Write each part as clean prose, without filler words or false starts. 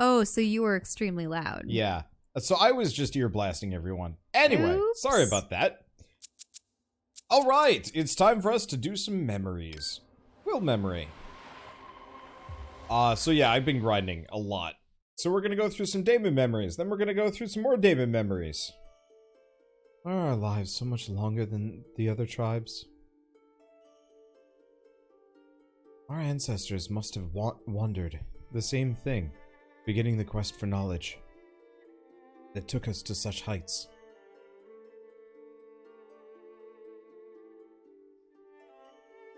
Oh, so you were extremely loud. Yeah. So I was just ear blasting everyone. Anyway, Oops. sorry about that. Alright, it's time for us to do some memories. Will memory. So yeah, I've been grinding a lot. So we're gonna go through some Daemon memories, then we're gonna go through some more Daemon memories. Why are our lives so much longer than the other tribes? Our ancestors must have wondered the same thing, beginning the quest for knowledge that took us to such heights.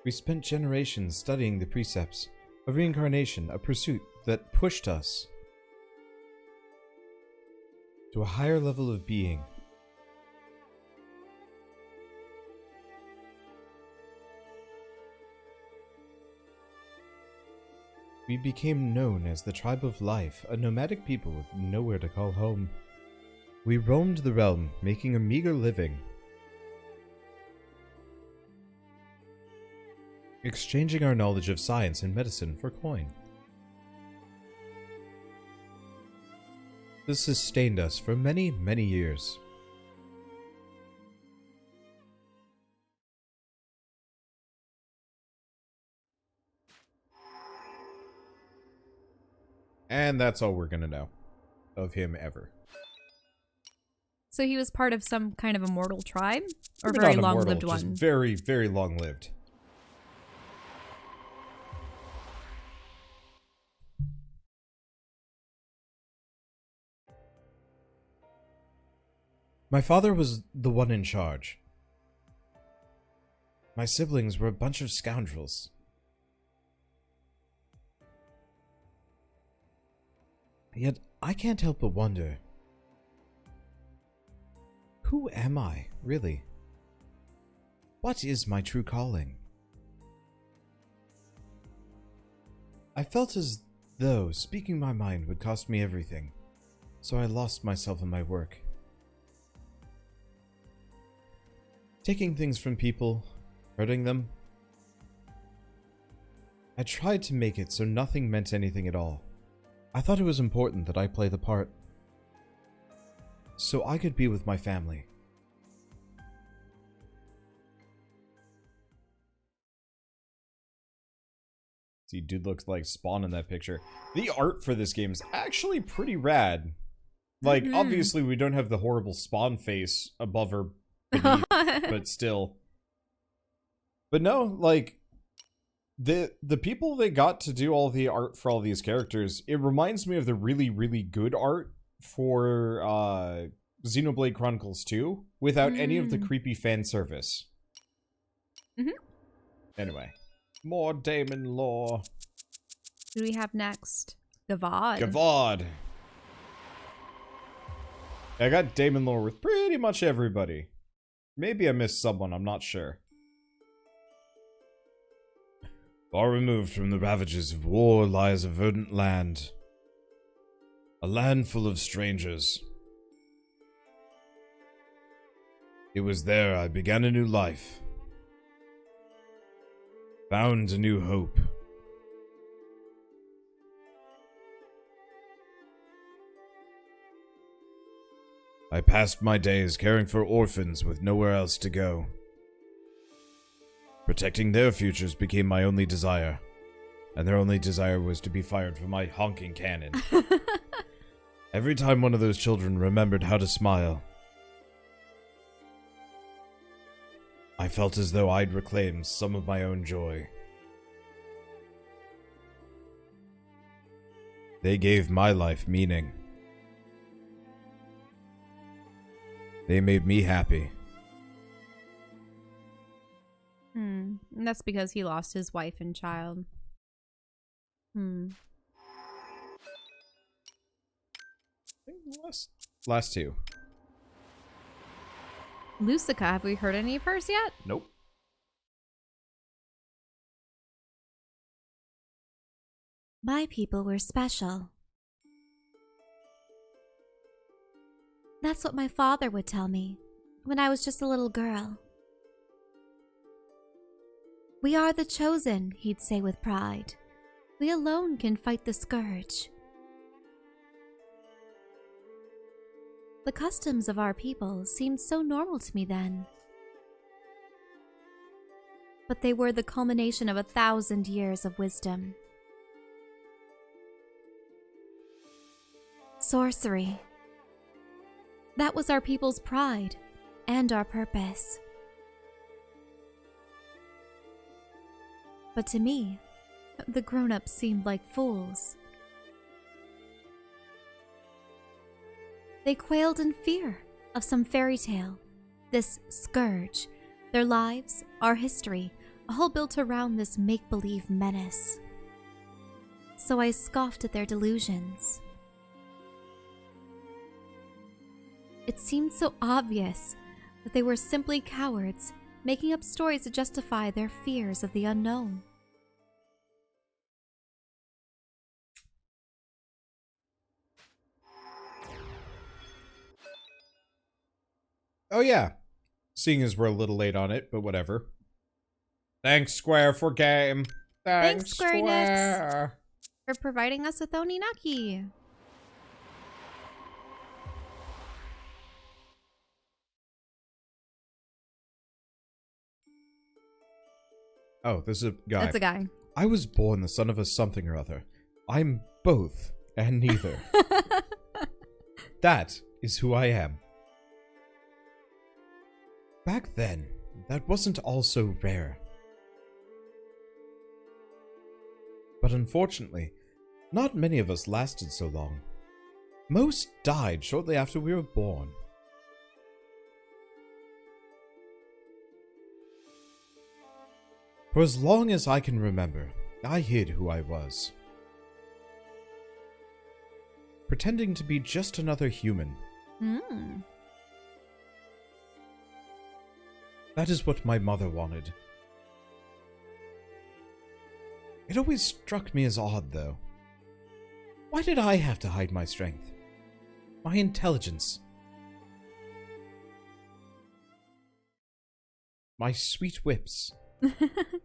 We spent generations studying the precepts of reincarnation, a pursuit that pushed us to a higher level of being. We became known as the Tribe of Life, a nomadic people with nowhere to call home. We roamed the realm, making a meager living, exchanging our knowledge of science and medicine for coin. This sustained us for many, many years. And that's all we're gonna know of him ever. So he was part of some kind of immortal tribe? Or Maybe very not immortal, long-lived just one? very, very long-lived. My father was the one in charge. My siblings were a bunch of scoundrels. Yet I can't help but wonder, who am I, really? What is my true calling? I felt as though speaking my mind would cost me everything, so I lost myself in my work. Taking things from people, hurting them. I tried to make it so nothing meant anything at all. I thought it was important that I play the part, so I could be with my family. See, dude looks like Spawn in that picture. The art for this game is actually pretty rad. Like, obviously we don't have the horrible Spawn face above or beneath, but still. But no, like, the people they got to do all the art for all these characters, it reminds me of the really, really good art for Xenoblade Chronicles 2 without any of the creepy fan service. Anyway, more Daemon lore. Who do we have next? Gavad. Gavad. I got Daemon lore with pretty much everybody. Maybe I missed someone, I'm not sure. Far removed from the ravages of war lies a verdant land. A land full of strangers. It was there I began a new life. Found a new hope. I passed my days caring for orphans with nowhere else to go. Protecting their futures became my only desire, and their only desire was to be fired from my honking cannon. Every time one of those children remembered how to smile, I felt as though I'd reclaimed some of my own joy. They gave my life meaning. They made me happy. And that's because he lost his wife and child. Last two. Lucica, have we heard any of hers yet? Nope. My people were special. That's what my father would tell me when I was just a little girl. We are the chosen, he'd say with pride. We alone can fight the scourge. The customs of our people seemed so normal to me then. But they were the culmination of 1,000 years of wisdom. Sorcery. That was our people's pride and our purpose. But to me, the grown-ups seemed like fools. They quailed in fear of some fairy tale, this scourge, their lives, our history, all built around this make-believe menace. So I scoffed at their delusions. It seemed so obvious that they were simply cowards, making up stories to justify their fears of the unknown. Oh yeah. Seeing as we're a little late on it, but whatever. Thanks, Square, for game. Thanks, Square Enix, for providing us with Oninaki. Oh, this is a guy. That's a guy. I was born the son of a something or other. I'm both and neither. That is who I am. Back then, that wasn't all so rare. But unfortunately, not many of us lasted so long. Most died shortly after we were born. For as long as I can remember, I hid who I was. Pretending to be just another human. That is what my mother wanted. It always struck me as odd, though. Why did I have to hide my strength? My intelligence? My sweet whips?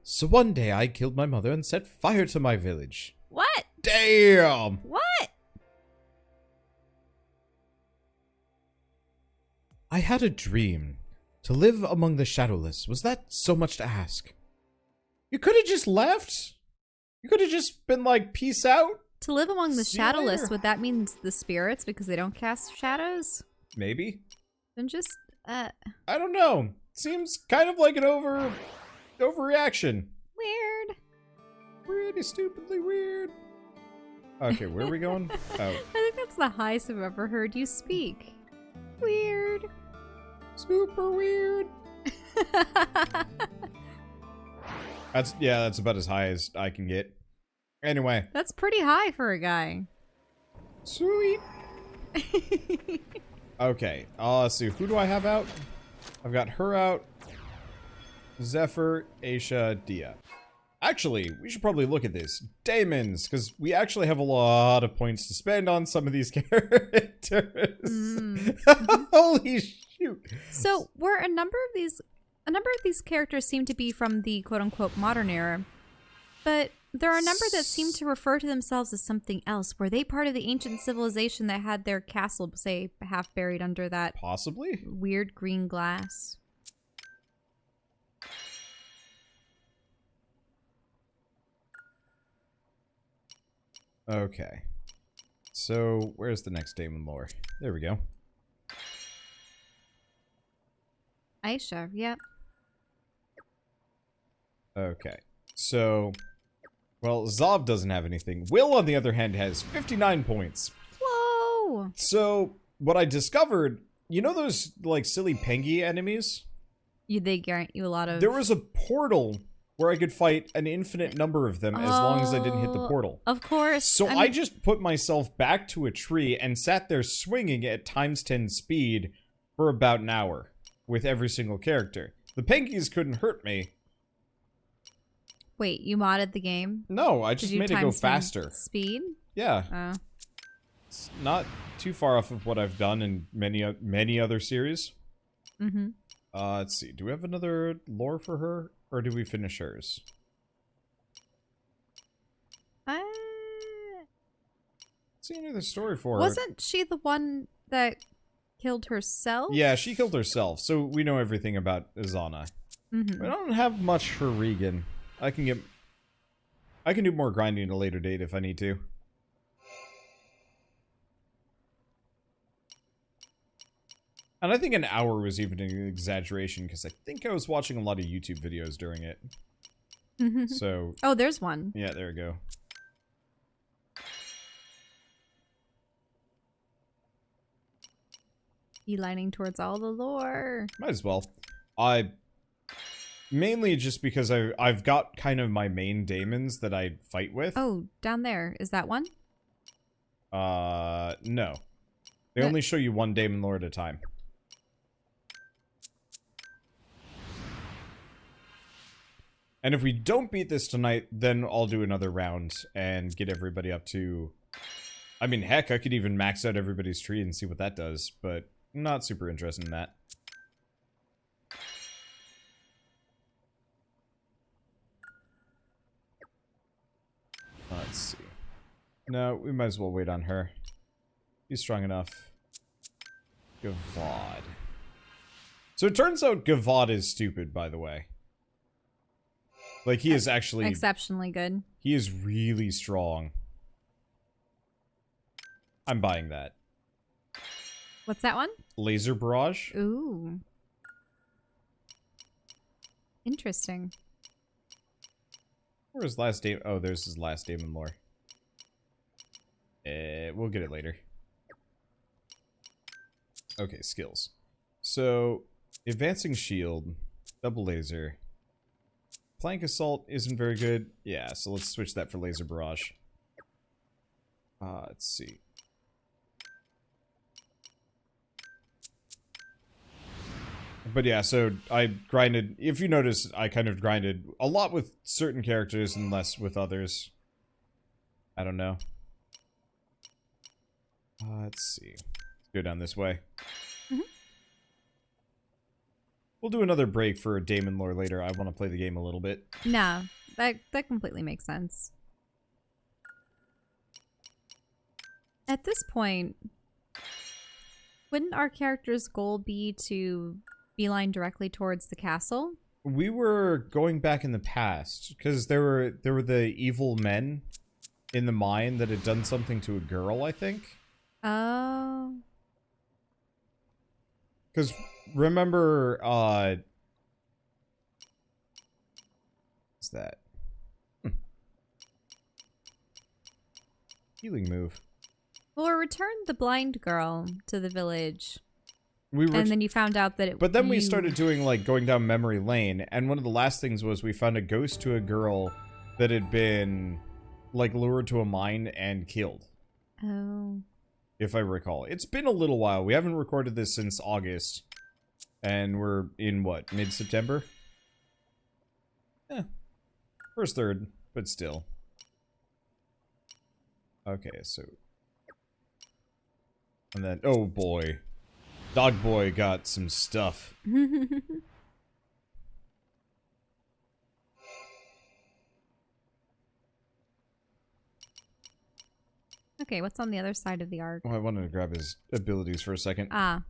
So one day I killed my mother and set fire to my village. What? Damn! What? I had a dream. To live among the shadowless. Was that so much to ask? You could have just left. You could have just been like, peace out. To live among the See you shadowless, later. would that mean the spirits because they don't cast shadows? Maybe. Then just, I don't know. Seems kind of like an overreaction. weird. Pretty stupidly weird. Okay, where are we going? Oh. I think that's the highest I've ever heard you speak. Weird. Super weird. That's about as high as I can get. Anyway. That's pretty high for a guy. Sweet. Okay, let's see. Who do I have out? I've got her out. Zephyr, Aisha, Dia. Actually, we should probably look at this. Daemons, because we actually have a lot of points to spend on some of these characters. Holy shoot. So, were a number of these characters seem to be from the quote-unquote modern era, but there are a number that seem to refer to themselves as something else. Were they part of the ancient civilization that had their castle, say, half buried under that Possibly? weird green glass? Okay. So, where's the next Daemon lore? There we go. Aisha, yep. Okay. So, well, Zav doesn't have anything. Will, on the other hand, has 59 points. Whoa! So, what I discovered, you know those, like, silly pengy enemies? They grant you a lot of... There was a portal where I could fight an infinite number of them as long as I didn't hit the portal. Of course. So I just put myself back to a tree and sat there swinging at ×10 speed for about an hour with every single character. The pengies couldn't hurt me. Wait, you modded the game? No, I just Did you made it go times 10 faster. Speed? Yeah. Oh. It's not too far off of what I've done in many other series. Mm-hmm. Let's see. Do we have another lore for her? Or do we finish hers? See any other story for her. Wasn't she the one that killed herself? Yeah, she killed herself, so we know everything about Azana. Mm-hmm. We don't have much for Regan. I can do more grinding at a later date if I need to. And I think an hour was even an exaggeration, because I think I was watching a lot of YouTube videos during it. So... Oh, there's one. Yeah, there we go. Lining towards all the lore. Might as well. Mainly just because I've got kind of my main daemons that I fight with. Oh, down there. Is that one? No. They only show you one daemon lore at a time. And if we don't beat this tonight, then I'll do another round and get everybody up to... I mean, heck, I could even max out everybody's tree and see what that does, but I'm not super interested in that. Let's see. No, we might as well wait on her. He's strong enough. Gavad. So it turns out Gavad is stupid, by the way. Like, he is actually... Exceptionally good. He is really strong. I'm buying that. What's that one? Laser Barrage? Ooh. Interesting. Where's last Daemon? Oh, there's his last Daemon lore. We'll get it later. Okay, skills. So, Advancing Shield, Double Laser. Flank Assault isn't very good. Yeah, so let's switch that for Laser Barrage. Let's see. But yeah, so I grinded... If you notice, I kind of grinded a lot with certain characters and less with others. I don't know. Let's see. Let's go down this way. Mm-hmm. We'll do another break for Daemon lore later. I want to play the game a little bit. Nah, that completely makes sense. At this point, wouldn't our character's goal be to beeline directly towards the castle? We were going back in the past because there were the evil men in the mine that had done something to a girl, I think. Oh. Because remember, what's that? Healing move. Well, we returned the blind girl to the village. And then you found out that it... But then we started doing, like, going down memory lane, and one of the last things was we found a ghost to a girl that had been, like, lured to a mine and killed. Oh. If I recall. It's been a little while. We haven't recorded this since August. And we're in, what, mid-September? First third, but still. Okay, so... And then, oh boy. Dog boy got some stuff. Okay, what's on the other side of the arc? Oh, I wanted to grab his abilities for a second. Ah.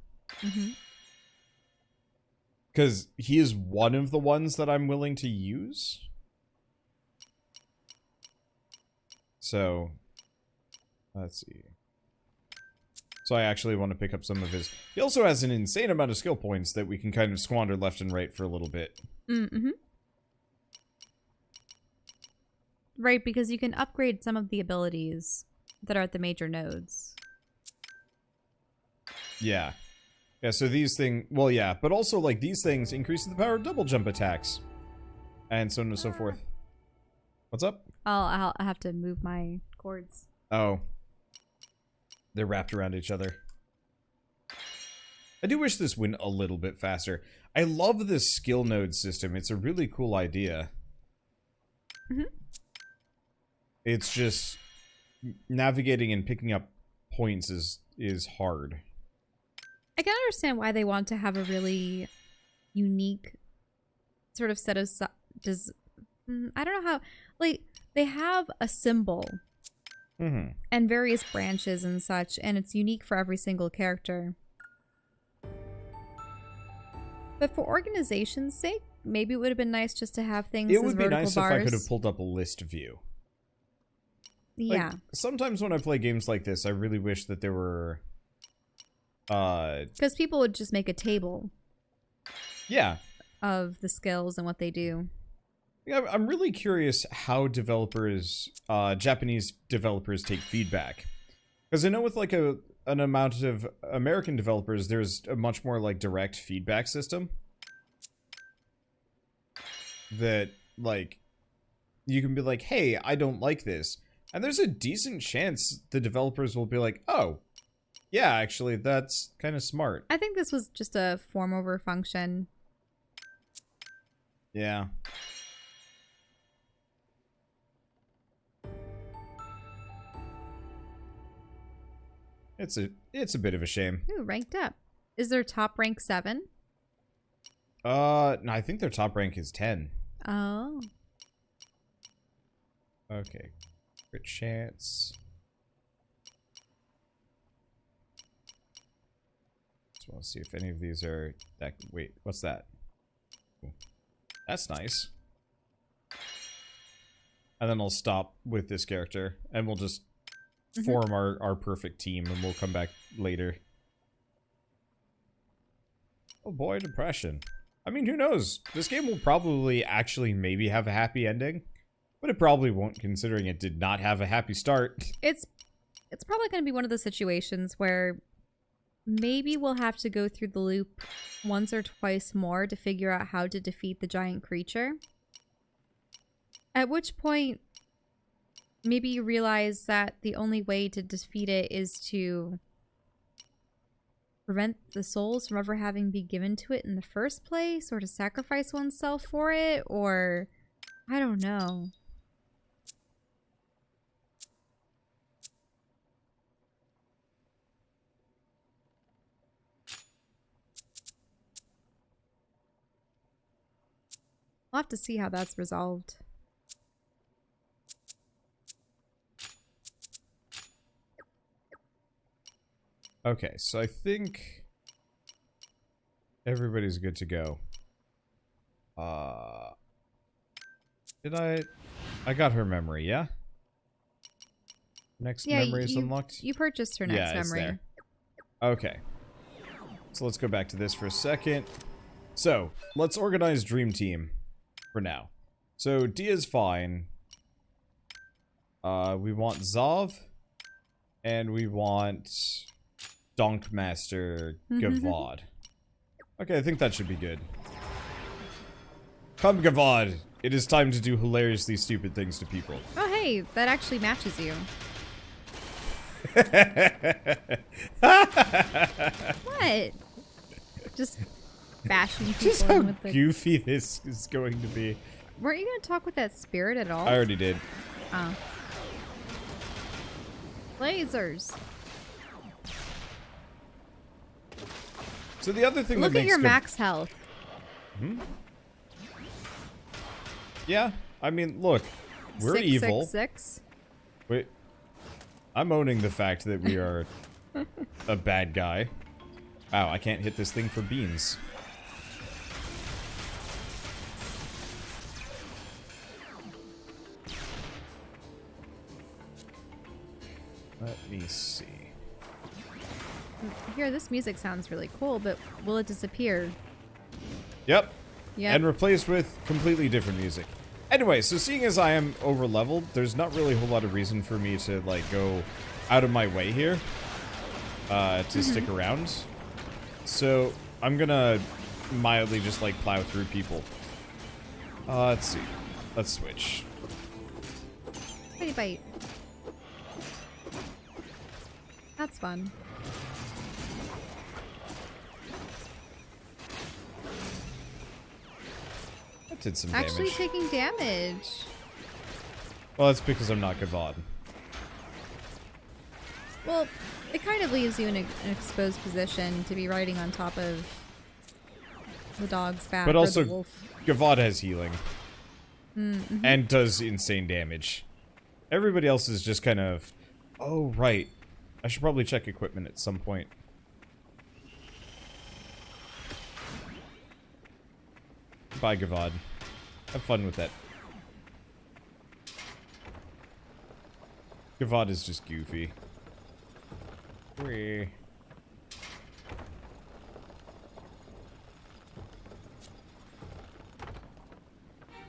Because he is one of the ones that I'm willing to use. So, let's see. So I actually want to pick up some of his... He also has an insane amount of skill points that we can kind of squander left and right for a little bit. Mm-hmm. Right, because you can upgrade some of the abilities that are at the major nodes. Yeah. Yeah, so these things... Well, yeah, but also, like, these things increase the power of double jump attacks. And so on and so forth. What's up? I'll have to move my cords. Oh. They're wrapped around each other. I do wish this went a little bit faster. I love this skill node system. It's a really cool idea. Mm-hmm. It's just... Navigating and picking up points is hard. I can understand why they want to have a really unique sort of set of... I don't know how... Like, they have a symbol. Mm-hmm. And various branches and such, and it's unique for every single character. But for organization's sake, maybe it would have been nice just to have things It as would be vertical nice bars. if I could have pulled up a list view. Yeah. Like, sometimes when I play games like this, I really wish that there were... Because people would just make a table Yeah. of the skills and what they do. Yeah, I'm really curious how developers, Japanese developers take feedback. Because I know with like an amount of American developers, there's a much more like direct feedback system. That, like, you can be like, hey, I don't like this. And there's a decent chance the developers will be like, oh, yeah, actually, that's kind of smart. I think this was just a form over function. Yeah. It's a bit of a shame. Ooh, ranked up. Is their top rank 7? No, I think their top rank is 10. Oh. Okay. Crit chance. Just want to see if any of these are that. Wait, what's that? Ooh. That's nice. And then I'll stop with this character, and we'll just form our perfect team, and we'll come back later. Oh boy, depression. I mean, who knows? This game will probably actually maybe have a happy ending, but it probably won't, considering it did not have a happy start. It's probably going to be one of the situations where maybe we'll have to go through the loop once or twice more to figure out how to defeat the giant creature. At which point, maybe you realize that the only way to defeat it is to prevent the souls from ever having been given to it in the first place, or to sacrifice oneself for it, or I don't know. We'll have to see how that's resolved. Okay, so I think everybody's good to go. Did I got her memory, yeah? Next memory is unlocked? You purchased her next yeah, it's memory. there. Okay. So let's go back to this for a second. So, let's organize Dream Team for now. So, Dia's fine. We want Zav. And we want Donkmaster Gavad. Okay, I think that should be good. Come, Gavad! It is time to do hilariously stupid things to people. Oh, hey, that actually matches you. What? Just bashing people Just how with the... goofy this is going to be. Weren't you going to talk with that spirit at all? I already did. Oh. Lasers. So the other thing Look that at makes your max health. Yeah, I mean, look, we're evil. 666. Wait, I'm owning the fact that we are a bad guy. Wow, I can't hit this thing for beans. Let me see. Here, this music sounds really cool, but will it disappear? Yep. Yeah. And replaced with completely different music. Anyway, so seeing as I am over-leveled, there's not really a whole lot of reason for me to, like, go out of my way here to stick around. So, I'm gonna mildly just, like, plow through people. Let's see. Let's switch. Pretty bite. That's fun. That did some Actually damage. taking damage. Well, that's because I'm not Gavad. Well, it kind of leaves you in an exposed position to be riding on top of the dog's back. But or also, the wolf. Gavad has healing. And does insane damage. Everybody else is just kind of... Oh, right. I should probably check equipment at some point. Bye, Gavad. Have fun with that. Gavad is just goofy. Whee.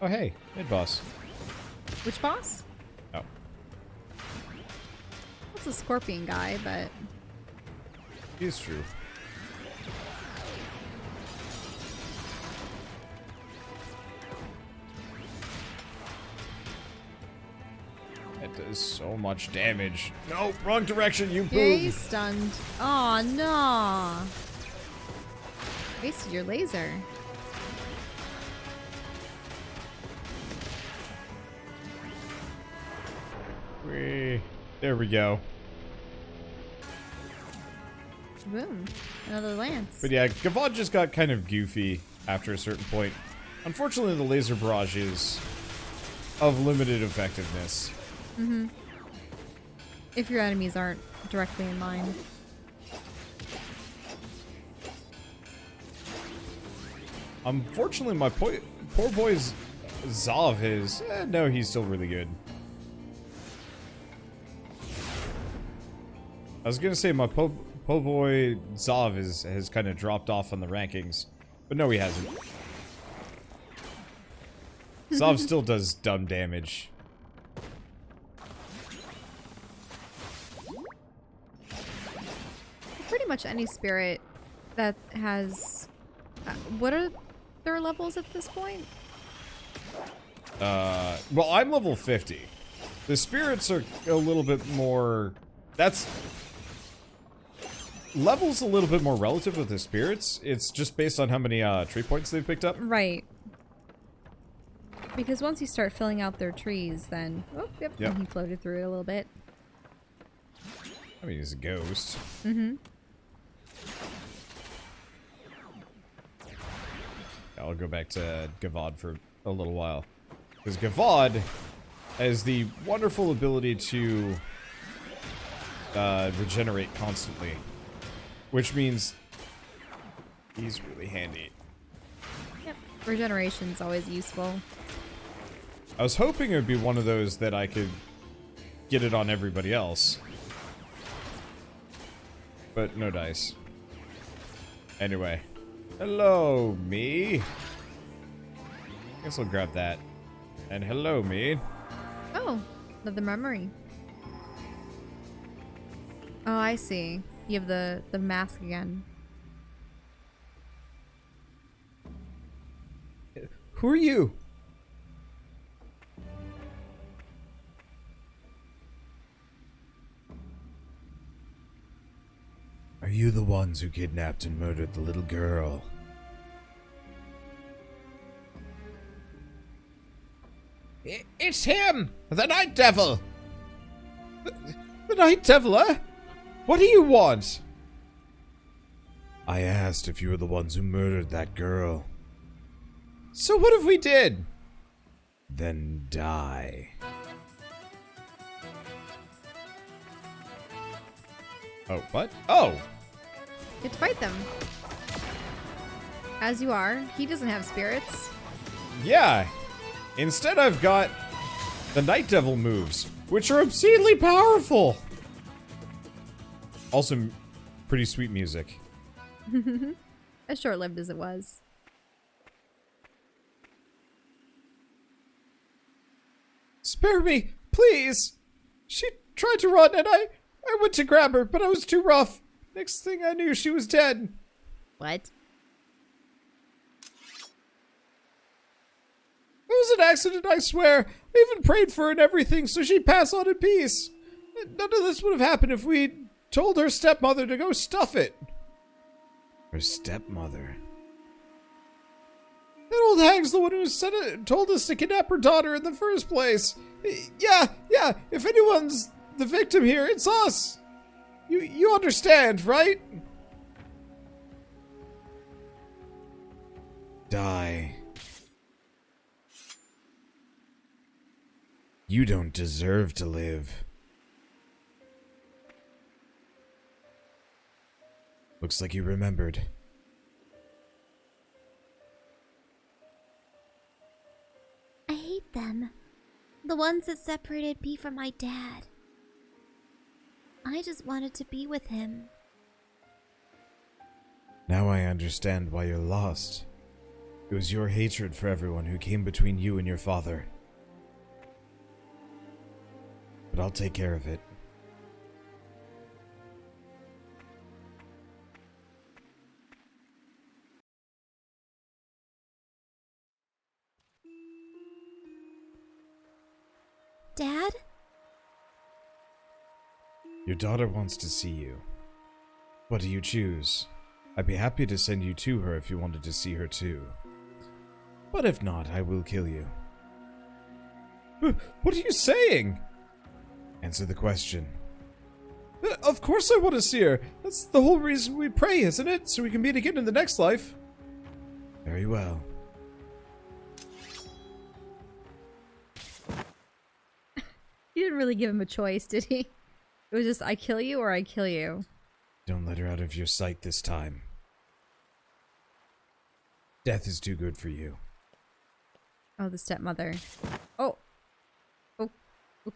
Oh, hey. Mid-boss. Which boss? Oh. That's a scorpion guy, but... It's true. That does so much damage. No, wrong direction, you Yeah, boob. he's stunned. Oh, no. Wasted your laser. Whee. There we go. Boom. Another lance. But yeah, Gavad just got kind of goofy after a certain point. Unfortunately, the laser barrage is of limited effectiveness. Mm-hmm. If your enemies aren't directly in line. Unfortunately, my poor boy's Zav is... no, he's still really good. I was gonna say my po boy Zav has kind of dropped off on the rankings. But no, he hasn't. Zav still does dumb damage. Pretty much any spirit that has... what are their levels at this point? Well, I'm level 50. The spirits are a little bit more... That's... Level's a little bit more relative with the spirits. It's just based on how many tree points they've picked up. Right. Because once you start filling out their trees, then... Oh, yep. Yep. He floated through it a little bit. I mean, he's a ghost. Mm-hmm. I'll go back to Gavad for a little while. Because Gavad has the wonderful ability to regenerate constantly. Which means he's really handy. Yep. Regeneration's always useful. I was hoping it would be one of those that I could get it on everybody else. But no dice. Anyway. Hello, me. Guess I'll grab that. And hello, me. Oh, another memory. Oh, I see. You have the mask again. Who are you? Are you the ones who kidnapped and murdered the little girl? It's him! The Night Devil! The Night Devil, huh? What do you want? I asked if you were the ones who murdered that girl. So what if we did? Then die. Oh, what? Oh! You have to fight them. As you are. He doesn't have spirits. Yeah! Instead I've got the Night Devil moves, which are obscenely powerful! Also, pretty sweet music. As short-lived as it was. Spare me, please! She tried to run and I went to grab her, but I was too rough. Next thing I knew, she was dead. What? It was an accident, I swear. I even prayed for her and everything so she'd pass on in peace. None of this would have happened if we'd told her stepmother to go stuff it. Her stepmother. That old hag's the one who told us to kidnap her daughter in the first place. Yeah, if anyone's the victim here, it's us. You understand, right? Die. You don't deserve to live. Looks like you remembered. them. The ones that separated me from my dad. I just wanted to be with him. Now I understand why you're lost. It was your hatred for everyone who came between you and your father. But I'll take care of it. Dad? Your daughter wants to see you. What do you choose? I'd be happy to send you to her if you wanted to see her too. But if not, I will kill you. What are you saying? Answer the question. Of course I want to see her. That's the whole reason we pray, isn't it? So we can meet again in the next life. Very well. He didn't really give him a choice, did he? It was just, I kill you or I kill you. Don't let her out of your sight this time. Death is too good for you. Oh, the stepmother. Oh. Oh. Oh.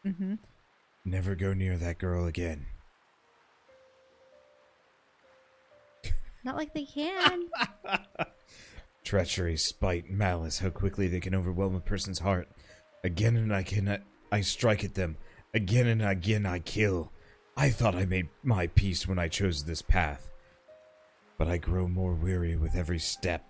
Mm-hmm. Never go near that girl again. Not like they can. Treachery, spite, malice, how quickly they can overwhelm a person's heart. Again and again I strike at them. Again and again I kill. I thought I made my peace when I chose this path. But I grow more weary with every step.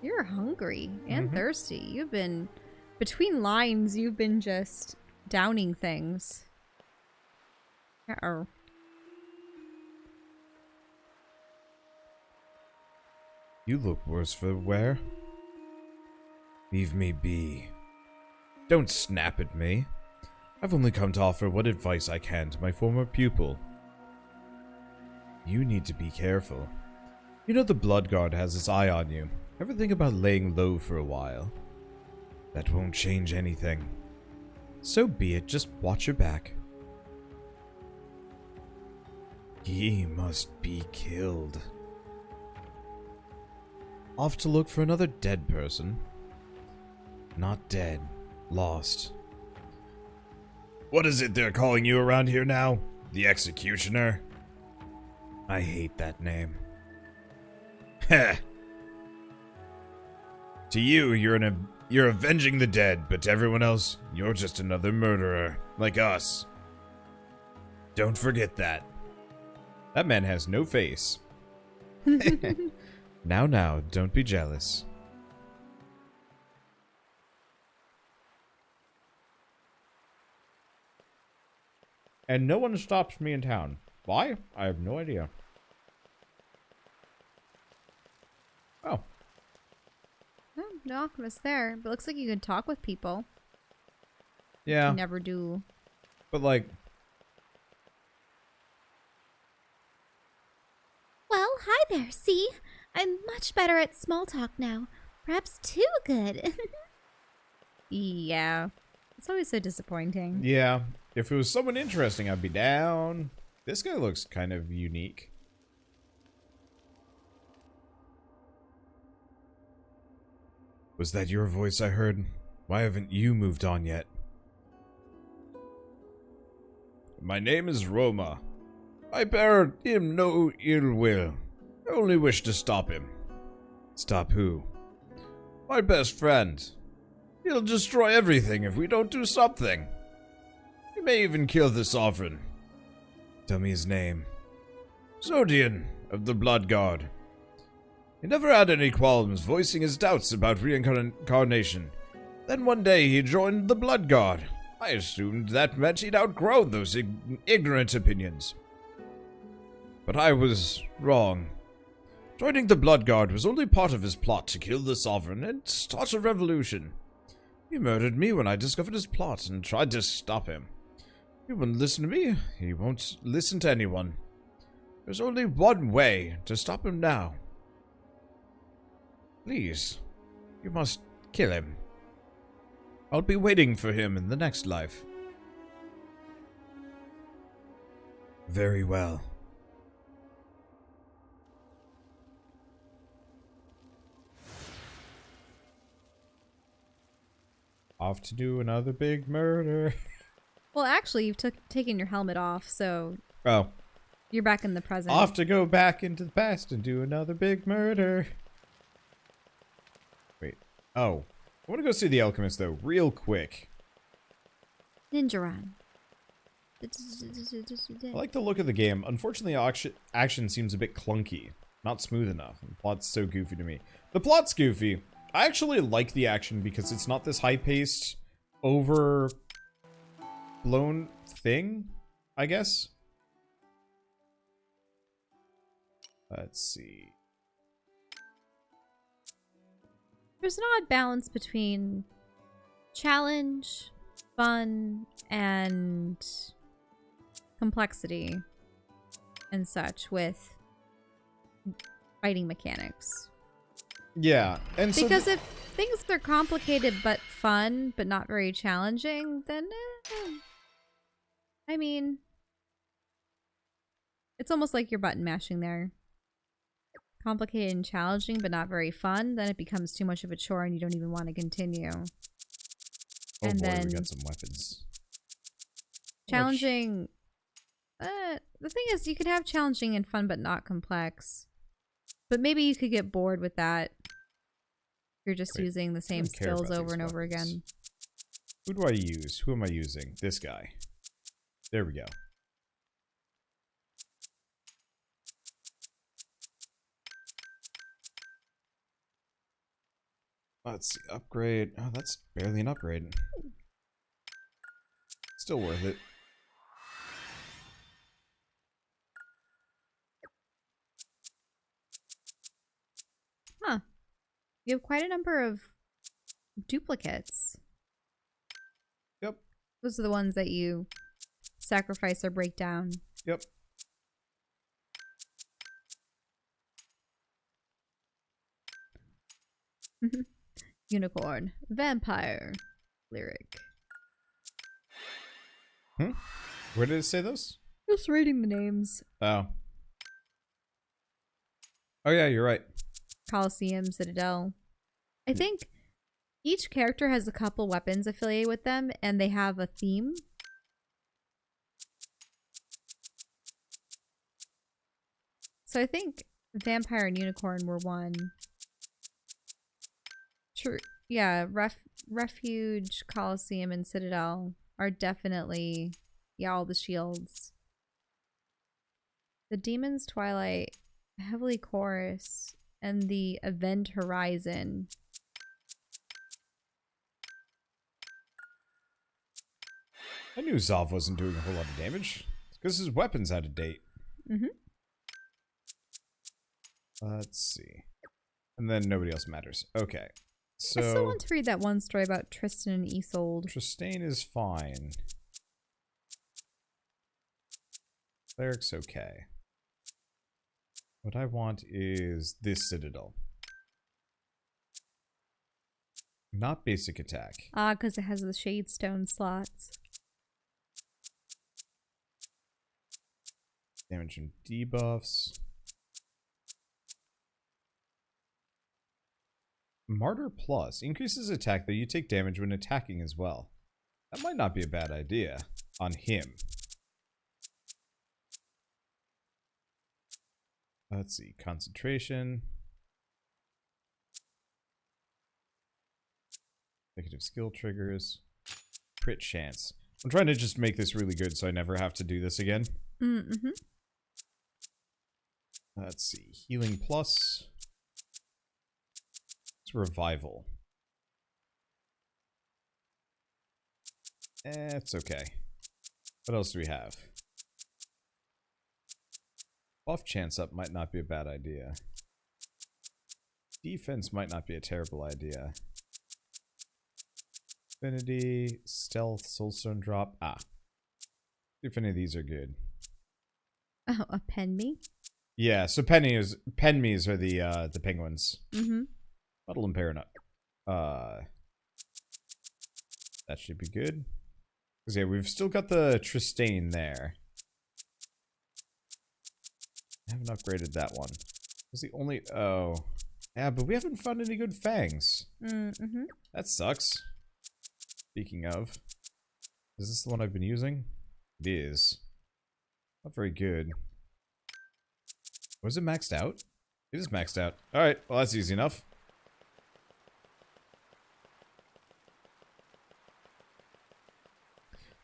You're hungry and thirsty. You've been, between lines, you've been just downing things. Uh-oh. You look worse for wear. Leave me be. Don't snap at me. I've only come to offer what advice I can to my former pupil. You need to be careful. You know the Blood Guard has its eye on you. Ever think about laying low for a while? That won't change anything. So be it, just watch your back. He must be killed. Off to look for another dead person. Not dead. Lost. What is it they're calling you around here now? The Executioner? I hate that name. Heh. To you, you're avenging the dead, but to everyone else, you're just another murderer, like us. Don't forget that. That man has no face. Now, don't be jealous. And no one stops me in town. Why? I have no idea. Oh. Oh, no alchemist there. But looks like you can talk with people. Yeah. You never do. But like... Well, hi there, see? I'm much better at small talk now. Perhaps too good. Yeah. It's always so disappointing. Yeah. If it was someone interesting, I'd be down. This guy looks kind of unique. Was that your voice I heard? Why haven't you moved on yet? My name is Roma. I bear him no ill will. I only wish to stop him. Stop who? My best friend. He'll destroy everything if we don't do something. He may even kill the Sovereign. Tell me his name. Zodian of the Blood Guard. He never had any qualms voicing his doubts about reincarnation. Then one day he joined the Blood Guard. I assumed that meant he'd outgrown those ignorant opinions. But I was wrong. Joining the Blood Guard was only part of his plot to kill the Sovereign and start a revolution. He murdered me when I discovered his plot and tried to stop him. He wouldn't listen to me. He won't listen to anyone. There's only one way to stop him now. Please, you must kill him. I'll be waiting for him in the next life. Very well. Off to do another big murder. Well, actually, you've taken your helmet off, so Oh. you're back in the present. Off to go back into the past and do another big murder. Wait. Oh. I want to go see the alchemist, though, real quick. Ninja run. I like the look of the game. Unfortunately, action seems a bit clunky. Not smooth enough. The plot's so goofy to me. The plot's goofy. I actually like the action because it's not this high-paced, overblown thing, I guess. Let's see. There's an odd balance between challenge, fun, and complexity and such with fighting mechanics. Yeah, and so because if things are complicated but fun, but not very challenging, then I mean, it's almost like you're button mashing there. Complicated and challenging, but not very fun, then it becomes too much of a chore and you don't even want to continue. Oh and boy, then we got some weapons. Challenging. The thing is, you could have challenging and fun, but not complex. But maybe you could get bored with that. You're just using the same skills over and over again. Who do I use? Who am I using? This guy. There we go. Let's see. Upgrade. Oh, that's barely an upgrade. Still worth it. Huh. You have quite a number of duplicates. Yep. Those are the ones that you sacrifice or break down. Yep. Unicorn. Vampire. Lyric. Where did it say those? Just reading the names. Oh. Oh yeah, you're right. Coliseum, Citadel. I think each character has a couple weapons affiliated with them, and they have a theme. So I think Vampire and Unicorn were one. True. Yeah, Refuge, Coliseum, and Citadel are definitely, yeah, all the shields. The Demon's Twilight, Heavily Chorus, and the Event Horizon. I knew Zav wasn't doing a whole lot of damage. It's because his weapon's out of date. Let's see. And then nobody else matters. Okay. So I still want to read that one story about Tristan and Isolde. Tristane is fine. Cleric's okay. What I want is this Citadel. Not basic attack. Ah, because it has the Shadestone slots. Damage and debuffs. Martyr Plus increases attack, though you take damage when attacking as well. That might not be a bad idea on him. Let's see. Concentration. Negative skill triggers. Crit chance. I'm trying to just make this really good so I never have to do this again. Let's see. Healing Plus. It's Revival. It's okay. What else do we have? Buff chance up might not be a bad idea. Defense might not be a terrible idea. Affinity, Stealth, Soulstone drop. Ah. See if any of these are good. Oh, a Penme? Yeah, so Penmes are the penguins. Muddle and Paranut. That should be good. Because yeah, we've still got the Tristane there. I haven't upgraded that one. It's the only... Oh. Yeah, but we haven't found any good fangs. That sucks. Speaking of, is this the one I've been using? It is. Not very good. Was it maxed out? It is maxed out. Alright, well that's easy enough.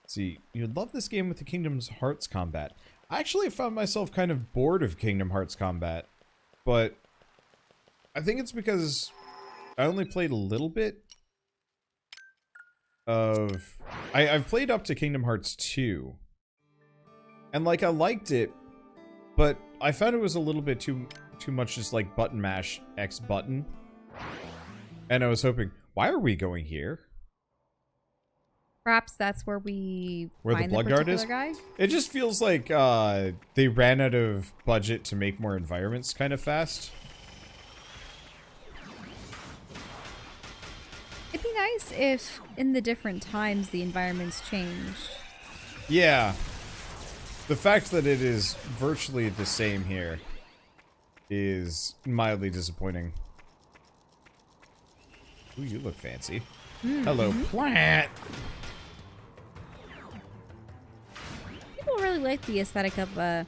See, you'd love this game with the Kingdom Hearts combat. I actually found myself kind of bored of Kingdom Hearts combat, but I think it's because I only played a little bit of... I've played up to Kingdom Hearts 2, and like I liked it, but I found it was a little bit too much just like button mash X button, and I was hoping, why are we going here? Perhaps that's where we where find the blood guard is. guy? It just feels like they ran out of budget to make more environments kind of fast. It'd be nice if in the different times the environments changed. Yeah. The fact that it is virtually the same here is mildly disappointing. Ooh, you look fancy. Hello, plant! People really like the aesthetic of a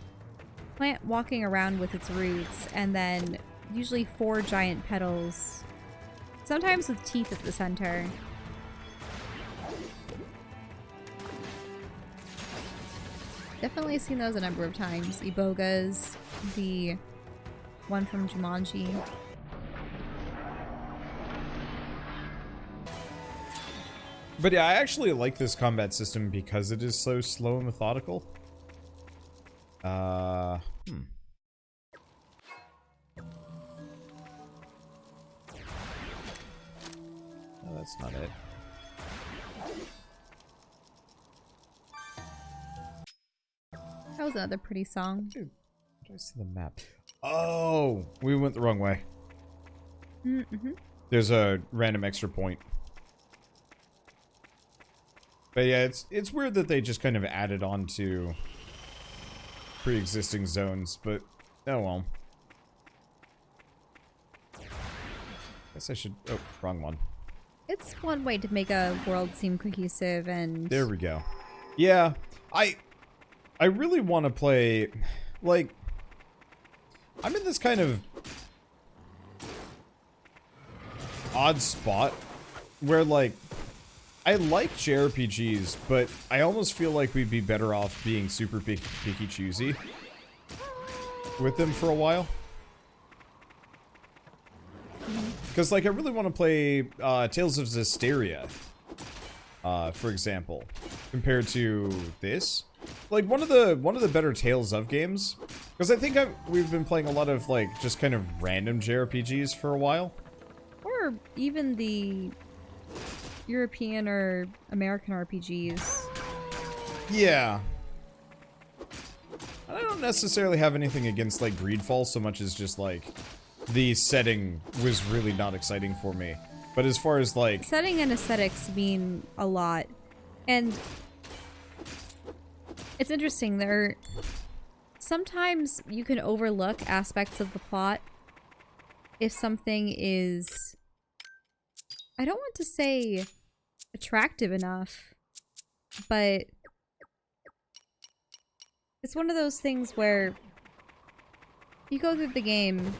plant walking around with its roots and then usually 4 giant petals, sometimes with teeth at the center. Definitely seen those a number of times. Iboga's, the one from Jumanji. But yeah, I actually like this combat system because it is so slow and methodical. Oh, that's not it. That was another pretty song. Dude, what do I see the map? Oh, we went the wrong way. There's a random extra point. But yeah, it's weird that they just kind of added on to pre-existing zones, but oh well. Guess I should... Oh, wrong one. It's one way to make a world seem cohesive and... There we go. Yeah, I really want to play... Like, I'm in this kind of odd spot where, like, I like JRPGs, but I almost feel like we'd be better off being super picky choosy with them for a while. Because, like, I really want to play Tales of Zestiria, for example, compared to this. Like, one of the better Tales of games, because I think we've been playing a lot of, like, just kind of random JRPGs for a while. Or even the European or American RPGs. Yeah. I don't necessarily have anything against, like, Greedfall so much as just, like, the setting was really not exciting for me. But as far as, like... Setting and aesthetics mean a lot. And it's interesting, sometimes you can overlook aspects of the plot if something is... I don't want to say attractive enough, but it's one of those things where you go through the game,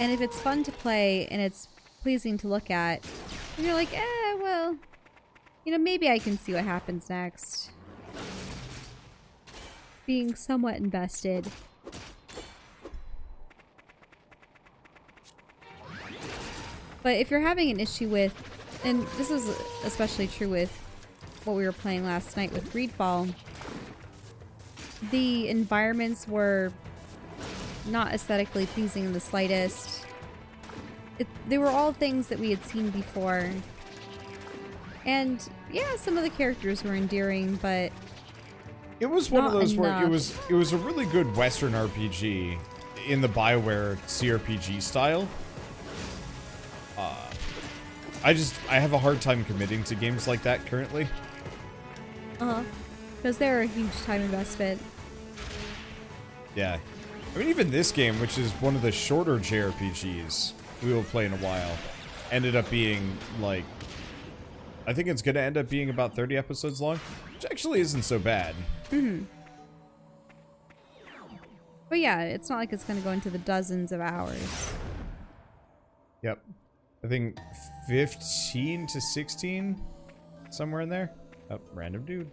and if it's fun to play and it's pleasing to look at, and you're like, well, you know, maybe I can see what happens next. Being somewhat invested. But if you're having an issue with, and this is especially true with what we were playing last night with Greedfall, the environments were not aesthetically pleasing in the slightest. They were all things that we had seen before. And yeah, some of the characters were endearing, but it was one of those enough. where it was a really good Western RPG in the BioWare CRPG style. I have a hard time committing to games like that currently. Because they're a huge time investment. Yeah. I mean, even this game, which is one of the shorter JRPGs we will play in a while, ended up being, like, I think it's going to end up being about 30 episodes long, which actually isn't so bad. Mm-hmm. But yeah, it's not like it's going to go into the dozens of hours. Yep. I think 15 to 16, somewhere in there. Oh, random dude.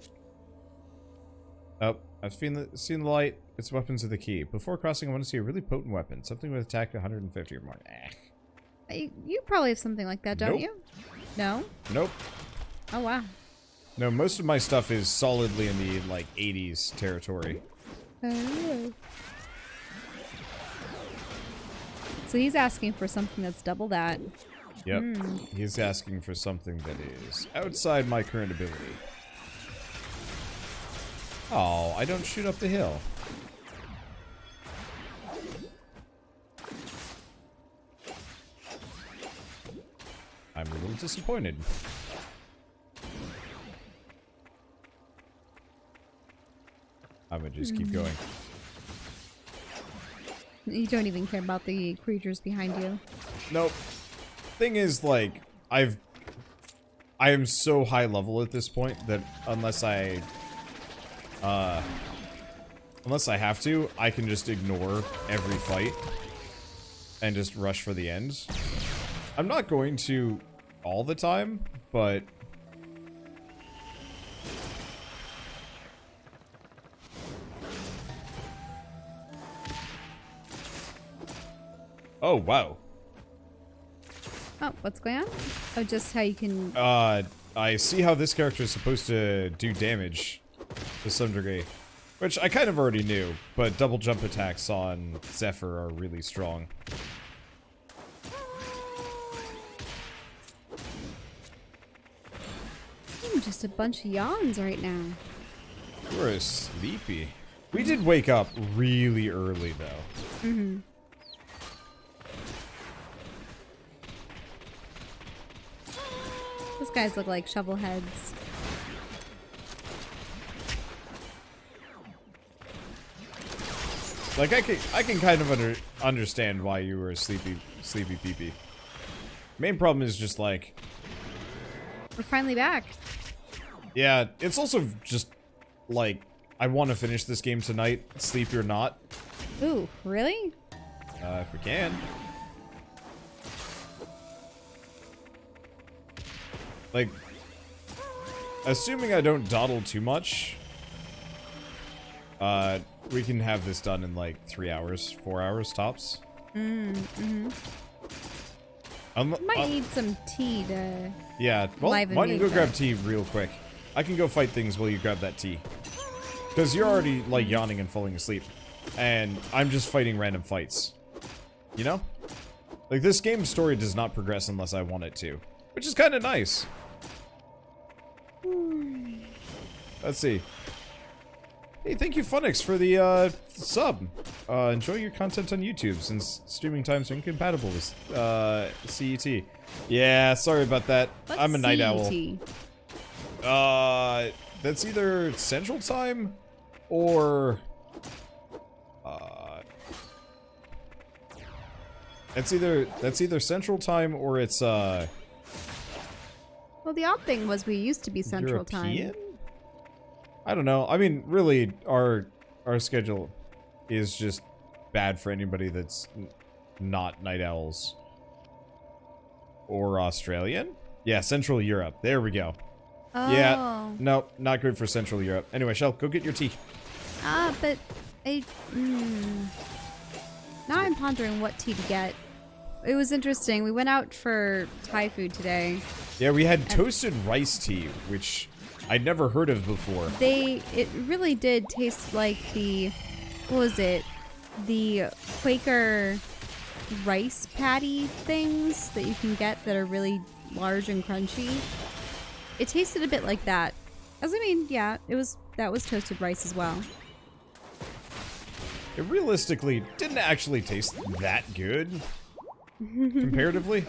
Oh, I've seen the light. Its weapons are the key. Before crossing, I want to see a really potent weapon. Something with attack 150 or more. You probably have something like that, don't Nope. you? No? Nope. Oh, wow. No, most of my stuff is solidly in the, like, 80s territory. Oh. So he's asking for something that's double that. Yep. He's asking for something that is outside my current ability. Oh, I don't shoot up the hill. I'm a little disappointed. I'm gonna just keep going. You don't even care about the creatures behind you. Nope. Thing is, like, I am so high level at this point that unless I have to, I can just ignore every fight and just rush for the end. I'm not going to all the time, but oh, wow. Oh, what's going on? Oh, just how you can... I see how this character is supposed to do damage to some degree. Which I kind of already knew, but double jump attacks on Zephyr are really strong. Just a bunch of yawns right now. We're sleepy. We did wake up really early, though. Mm-hmm. Those guys look like shovel heads. Like, I can kind of understand why you were a sleepy peepee. Main problem is just, like... We're finally back. Yeah, it's also just, like, I want to finish this game tonight, sleepy or not. Ooh, really? If we can. Like, assuming I don't dawdle too much, we can have this done in like 3 hours, 4 hours tops. Mm-hmm. Might need some tea to... Yeah, well, why liven don't you me, go but- grab tea real quick? I can go fight things while you grab that tea. Because you're already, like, yawning and falling asleep. And I'm just fighting random fights. You know? Like, this game's story does not progress unless I want it to. Which is kind of nice. Let's see. Hey, thank you, Funix, for the, sub. Enjoy your content on YouTube, since streaming times are incompatible with, CET. Yeah, sorry about that. What's I'm a night CET? owl. That's either Central Time, or, that's either Central Time, or it's, Well, the odd thing was we used to be Central European? Time. I don't know. I mean, really, our schedule is just bad for anybody that's not night owls. Or Australian? Yeah, Central Europe. There we go. Oh. Yeah. No, not good for Central Europe. Anyway, Shell, go get your tea. But I... Now I'm pondering what tea to get. It was interesting. We went out for Thai food today. Yeah, we had toasted rice tea, which I'd never heard of before. It really did taste like the... What was it? The Quaker rice patty things that you can get that are really large and crunchy. It tasted a bit like that. As I mean, yeah, that was toasted rice as well. It realistically didn't actually taste that good, comparatively.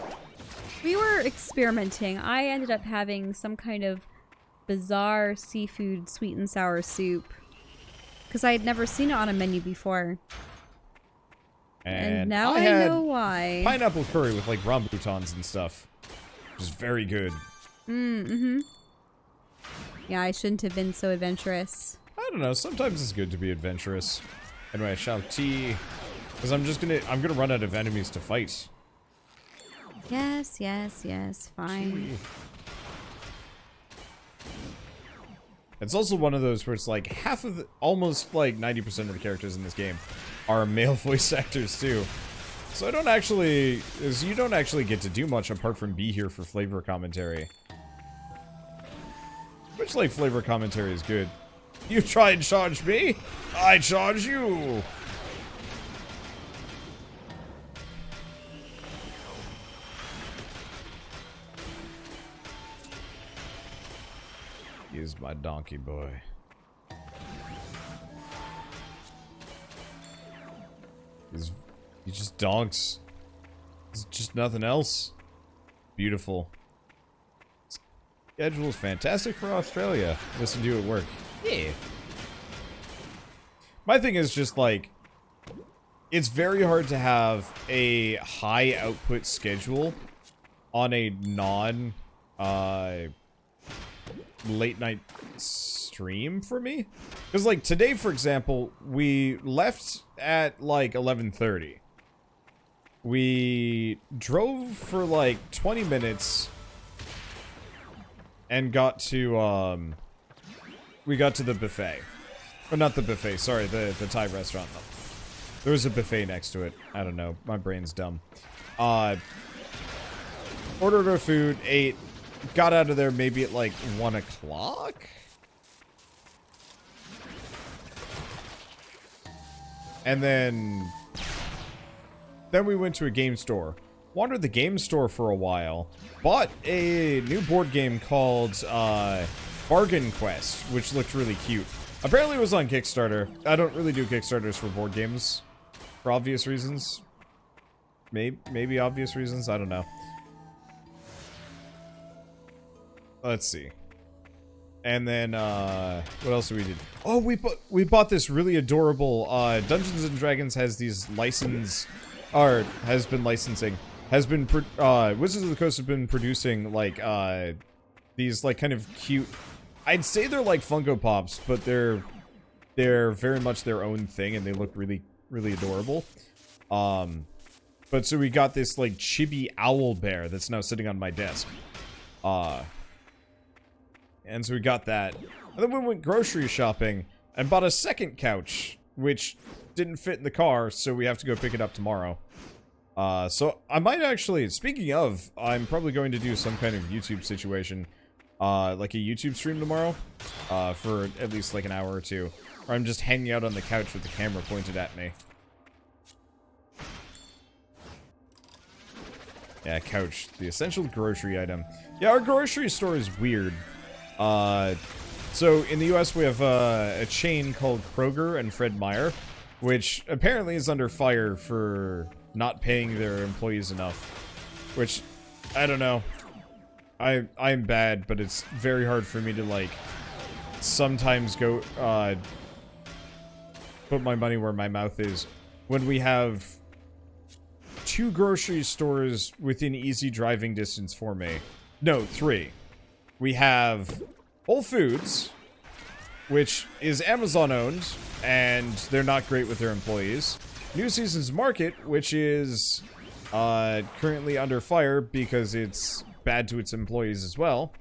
We were experimenting. I ended up having some kind of bizarre seafood sweet and sour soup because I had never seen it on a menu before. And now I had know why. pineapple curry with like rambutans and stuff, which is very good. Mm-hmm. Yeah, I shouldn't have been so adventurous. I don't know. Sometimes it's good to be adventurous. Anyway, Shao-Ti. Because I'm gonna run out of enemies to fight. Yes, yes, yes. Fine. It's also one of those where it's like almost like 90% of the characters in this game are male voice actors too. So you don't actually get to do much apart from be here for flavor commentary. Which, like, flavor commentary is good. You try and charge me, I charge you. He's my donkey boy. He just donks. It's just nothing else. Beautiful. Schedule is fantastic for Australia. Listen to it work. Yeah. My thing is just like, it's very hard to have a high output schedule on a non late night stream for me. Because like today, for example, we left at like 11:30. We drove for like 20 minutes and got to we got to the buffet. Or not the buffet, sorry, the Thai restaurant. There was a buffet next to it. I don't know. My brain's dumb. Ordered our food, ate, got out of there maybe at like 1 o'clock? And then we went to a game store. Wandered the game store for a while. Bought a new board game called Bargain Quest, which looked really cute. Apparently it was on Kickstarter. I don't really do Kickstarters for board games. For obvious reasons. Maybe obvious reasons, I don't know. Let's see. And then, what else did we do? Oh, we bought this really adorable, Dungeons and Dragons has these license, or has been licensing, Wizards of the Coast have been producing, like, these, like, kind of cute, I'd say they're like Funko Pops, but they're very much their own thing, and they look really, really adorable. But so we got this, like, chibi owl bear that's now sitting on my desk. And so we got that. And then we went grocery shopping and bought a second couch, which didn't fit in the car, so we have to go pick it up tomorrow. So I might actually, speaking of, I'm probably going to do some kind of YouTube situation, like a YouTube stream tomorrow, for at least like an hour or two. Or I'm just hanging out on the couch with the camera pointed at me. Yeah, couch. The essential grocery item. Yeah, our grocery store is weird. So in the US we have a chain called Kroger and Fred Meyer, which apparently is under fire for not paying their employees enough. Which, I don't know. I'm bad, but it's very hard for me to, like, sometimes go, put my money where my mouth is when we have 2 grocery stores within easy driving distance for me. No, 3. We have Whole Foods, which is Amazon owned, and they're not great with their employees. New Seasons Market, which is currently under fire because it's bad to its employees as well.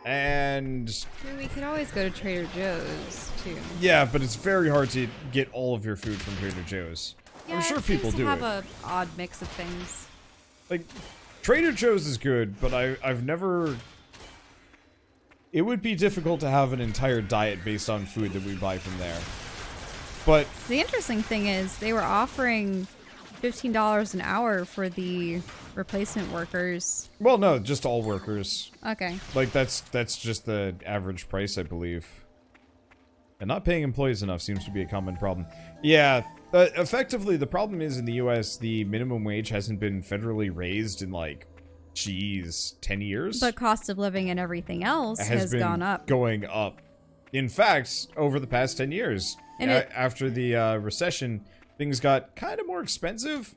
And I mean, we could always go to Trader Joe's too. Yeah, but it's very hard to get all of your food from Trader Joe's. Yeah, I'm sure people do have it. a odd mix of things. Like, Trader Joe's is good, but I've never... It would be difficult to have an entire diet based on food that we buy from there. But... The interesting thing is, they were offering $15 an hour for the replacement workers. Well, no, just all workers. Okay. Like, that's just the average price, I believe. And not paying employees enough seems to be a common problem. Yeah, effectively, the problem is in the US, the minimum wage hasn't been federally raised in, like, geez, 10 years? But cost of living and everything else has been gone up. Going up. In fact, over the past 10 years, And after the recession, things got kind of more expensive.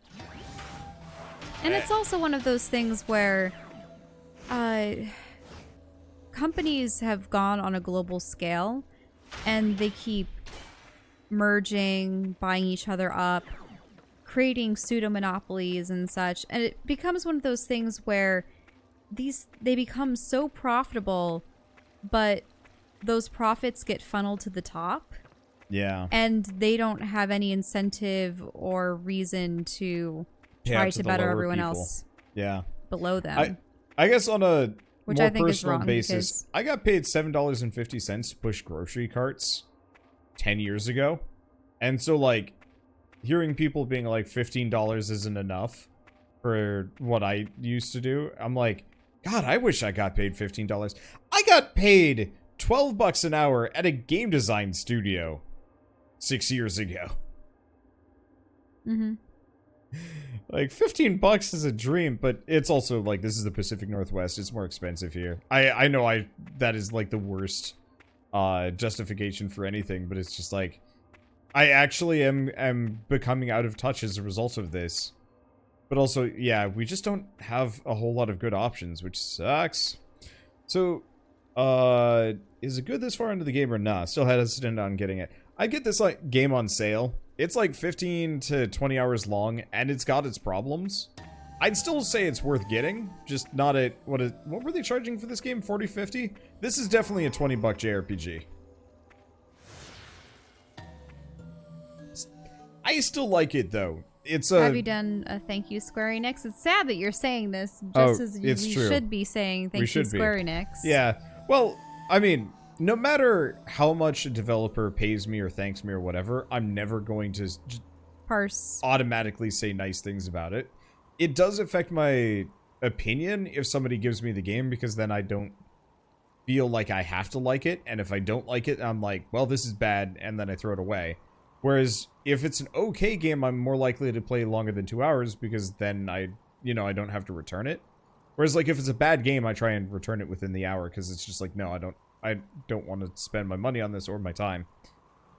And it's also one of those things where companies have gone on a global scale, and they keep merging, buying each other up, creating pseudo monopolies and such, and it becomes one of those things where they become so profitable, but those profits get funneled to the top. Yeah. And they don't have any incentive or reason to try to better everyone else below them. I guess on a Which more I think is personal wrong basis, I got paid $7.50 to push grocery carts 10 years ago. And so, like, hearing people being like $15 isn't enough for what I used to do, I'm like, God, I wish I got paid $15. I got paid $12 an hour at a game design studio 6 years ago. Mm-hmm. Like, $15 is a dream, but it's also, like, this is the Pacific Northwest. It's more expensive here. I know that is, like, the worst justification for anything, but it's just, like, I actually am becoming out of touch as a result of this. But also, yeah, we just don't have a whole lot of good options, which sucks. So, is it good this far into the game or not? Still hesitant on getting it. I get this, like, game on sale. It's like 15 to 20 hours long, and it's got its problems. I'd still say it's worth getting, just not at, what were they charging for this game? 40, 50? This is definitely a $20 JRPG. I still like it, though. Have you done a thank you, Square Enix? It's sad that you're saying this, just as you should be saying thank you, Square Enix. Yeah. Well, I mean, no matter how much a developer pays me or thanks me or whatever, I'm never going to automatically say nice things about it. It does affect my opinion if somebody gives me the game, because then I don't feel like I have to like it, and if I don't like it, I'm like, well, this is bad, and then I throw it away. Whereas if it's an okay game, I'm more likely to play longer than 2 hours, because then I don't have to return it. Whereas, like, if it's a bad game, I try and return it within the hour, because it's just like, no, I don't want to spend my money on this or my time.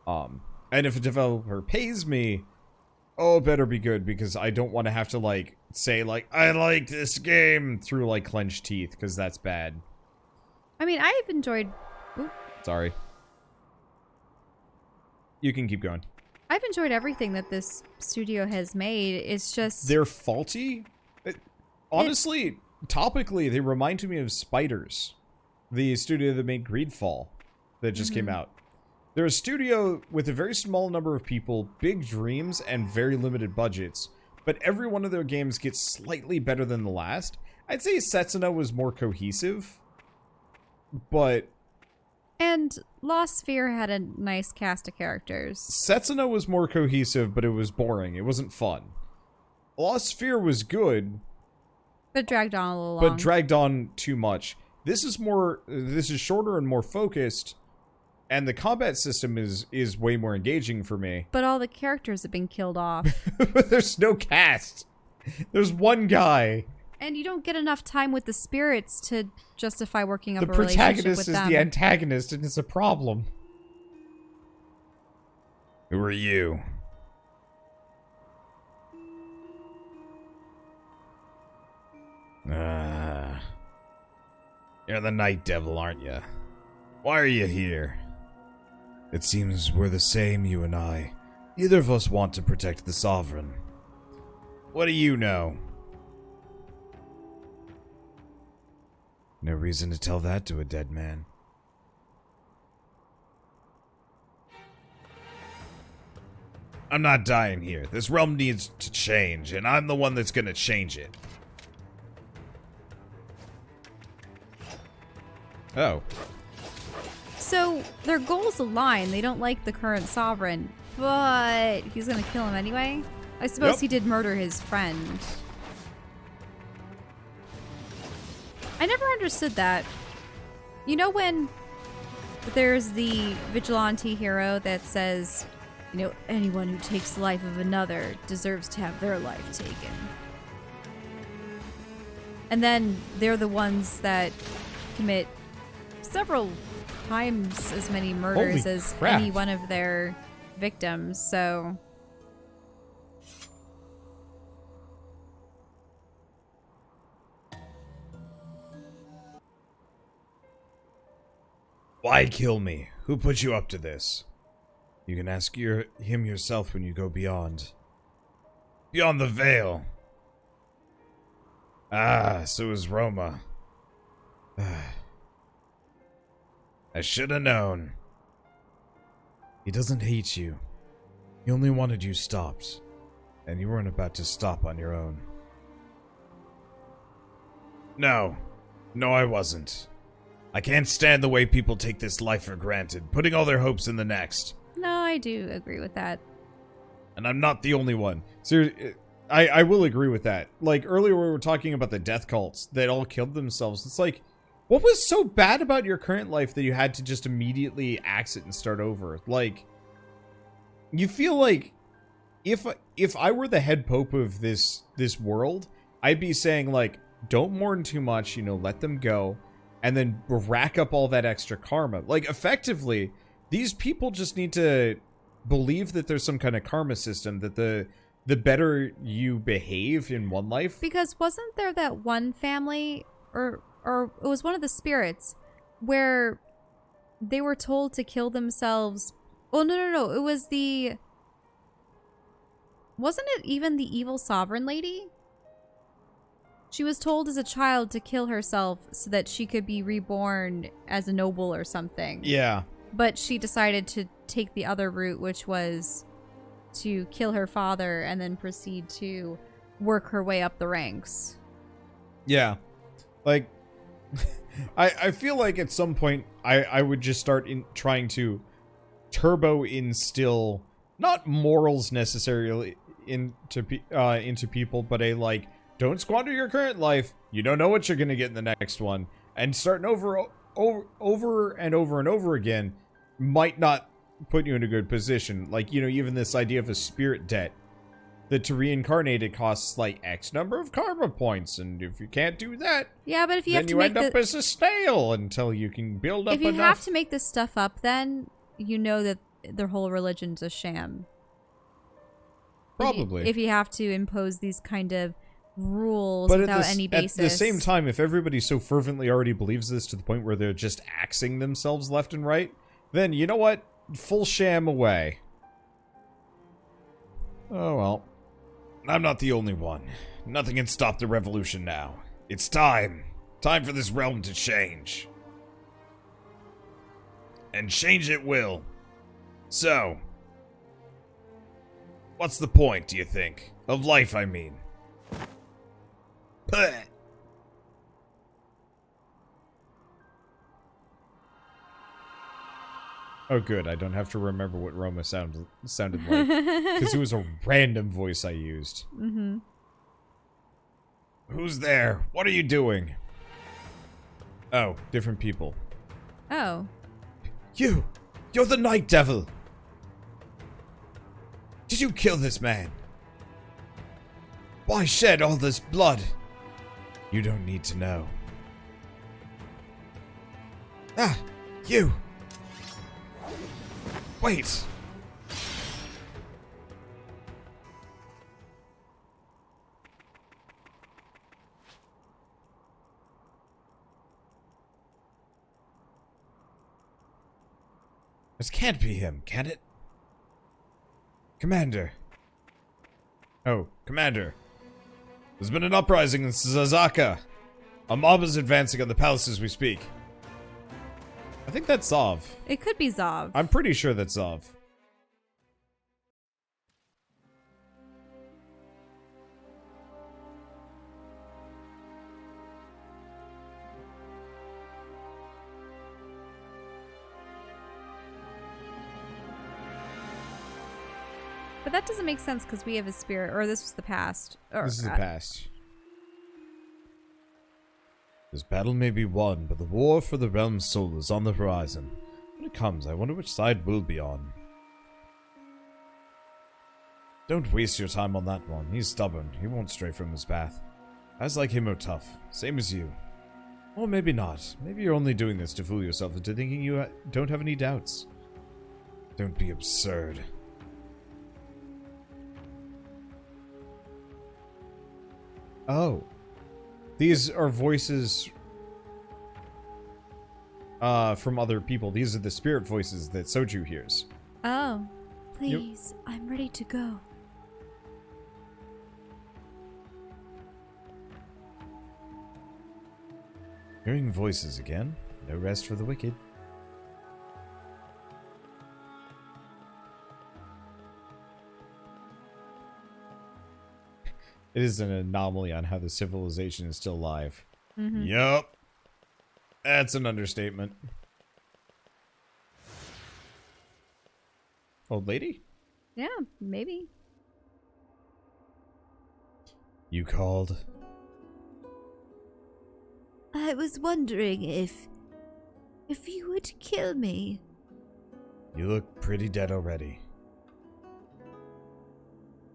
And if a developer pays me, oh, it better be good, because I don't want to have to, like, say, like, I like this game through, like, clenched teeth, because that's bad. I mean, I've enjoyed... Ooh. Sorry. You can keep going. I've enjoyed everything that this studio has made. It's just... They're faulty? Honestly, topically, they remind me of Spiders, the studio that made Greedfall that just came out. They're a studio with a very small number of people, big dreams, and very limited budgets, but every one of their games gets slightly better than the last. I'd say Setsuna was more cohesive, but... And Lost Sphere had a nice cast of characters. Setsuna was more cohesive, but it was boring. It wasn't fun. Lost Sphere was good, but dragged on a little long. But dragged on too much. This is shorter and more focused, and the combat system is way more engaging for me. But all the characters have been killed off. There's no cast. There's one guy. And you don't get enough time with the spirits to justify working up a relationship with them. The protagonist is the antagonist, and it's a problem. Who are you? You're the Night Devil, aren't you? Why are you here? It seems we're the same, you and I. Neither of us want to protect the Sovereign. What do you know? No reason to tell that to a dead man. I'm not dying here. This realm needs to change, and I'm the one that's gonna change it. Oh. So, their goals align. They don't like the current sovereign, but he's gonna kill him anyway? I suppose he did murder his friend. I never understood that. You know when there's the vigilante hero that says, you know, anyone who takes the life of another deserves to have their life taken. And then they're the ones that commit several times as many murders as any one of their victims, so... Why kill me? Who put you up to this? You can ask him yourself when you go beyond. Beyond the veil. Ah, so is Roma. I should have known. He doesn't hate you. He only wanted you stopped. And you weren't about to stop on your own. No. No, I wasn't. I can't stand the way people take this life for granted, putting all their hopes in the next. No, I do agree with that. And I'm not the only one. Seriously, I will agree with that. Like, earlier we were talking about the death cults that all killed themselves. It's like, what was so bad about your current life that you had to just immediately axe it and start over? Like, you feel like if I were the head pope of this world, I'd be saying, like, don't mourn too much, you know, let them go, and then rack up all that extra karma. Like, effectively, these people just need to believe that there's some kind of karma system, that the better you behave in one life. Because wasn't there that one family, or it was one of the spirits, where they were told to kill themselves? Well, no. It was the... Wasn't it even the evil sovereign lady? She was told as a child to kill herself so that she could be reborn as a noble or something. Yeah. But she decided to take the other route, which was to kill her father and then proceed to work her way up the ranks. Yeah. Like, I feel like at some point I would just start trying to turbo instill, not morals necessarily into people, but a, like, don't squander your current life. You don't know what you're going to get in the next one. And starting over and over again might not put you in a good position. Like, you know, even this idea of a spirit debt, that to reincarnate it costs like X number of karma points, and if you can't do that, yeah, but if you then have to you make end up as a snail until you can build up if you enough. have to make this stuff up, then you know that their whole religion's a sham. Probably. If you have to impose these kind of rules But without any basis. At the same time, if everybody so fervently already believes this to the point where they're just axing themselves left and right, then you know what? Full sham away. Oh well. I'm not the only one. Nothing can stop the revolution now. It's time. Time for this realm to change. And change it will. So, what's the point, do you think? Of life, I mean. Puh. Oh, good. I don't have to remember what Roma sounded like. Because it was a random voice I used. Mm-hmm. Who's there? What are you doing? Oh, different people. Oh. You're the Night Devil! Did you kill this man? Why shed all this blood? You don't need to know. Ah, you! Wait! This can't be him, can it? Commander. Oh, Commander. There's been an uprising in Sazaka. A mob is advancing on the palace as we speak. I think that's Zov. It could be Zov. I'm pretty sure that's Zov. But that doesn't make sense because we have a spirit, or this was the past. Or, This is the past. This battle may be won, but the war for the realm's soul is on the horizon. When it comes, I wonder which side we'll be on. Don't waste your time on that one. He's stubborn. He won't stray from his path. Guys like him are tough. Same as you. Or maybe not. Maybe you're only doing this to fool yourself into thinking you don't have any doubts. Don't be absurd. Oh. These are voices from other people. These are the spirit voices that Soju hears. Oh. Please, I'm ready to go. Hearing voices again. No rest for the wicked. It is an anomaly on how the civilization is still alive. Mm-hmm. Yup. That's an understatement. Old lady? Yeah, maybe. You called? I was wondering if you would kill me. You look pretty dead already.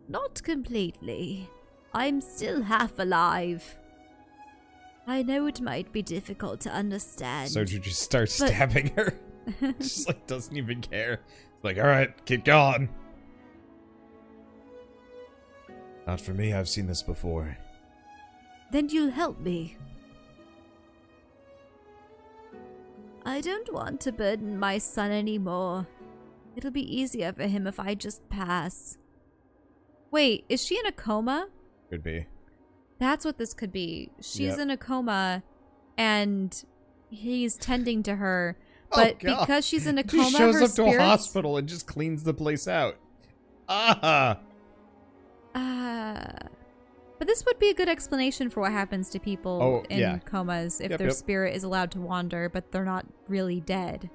Not completely. I'm still half alive. I know it might be difficult to understand. Soju just starts but- stabbing her. Just like doesn't even care. It's like, alright, keep going. Not for me, I've seen this before. Then you'll help me. I don't want to burden my son anymore. It'll be easier for him if I just pass. Wait, is she in a coma? Could be. That's what this could be. She's Yep. in a coma, and he's tending to her. Oh, But God. because she's in a She coma, shows her up to a spirits... hospital and just cleans the place out. Ah! But this would be a good explanation for what happens to people in yeah. comas if Yep, their yep. spirit is allowed to wander, but they're not really dead.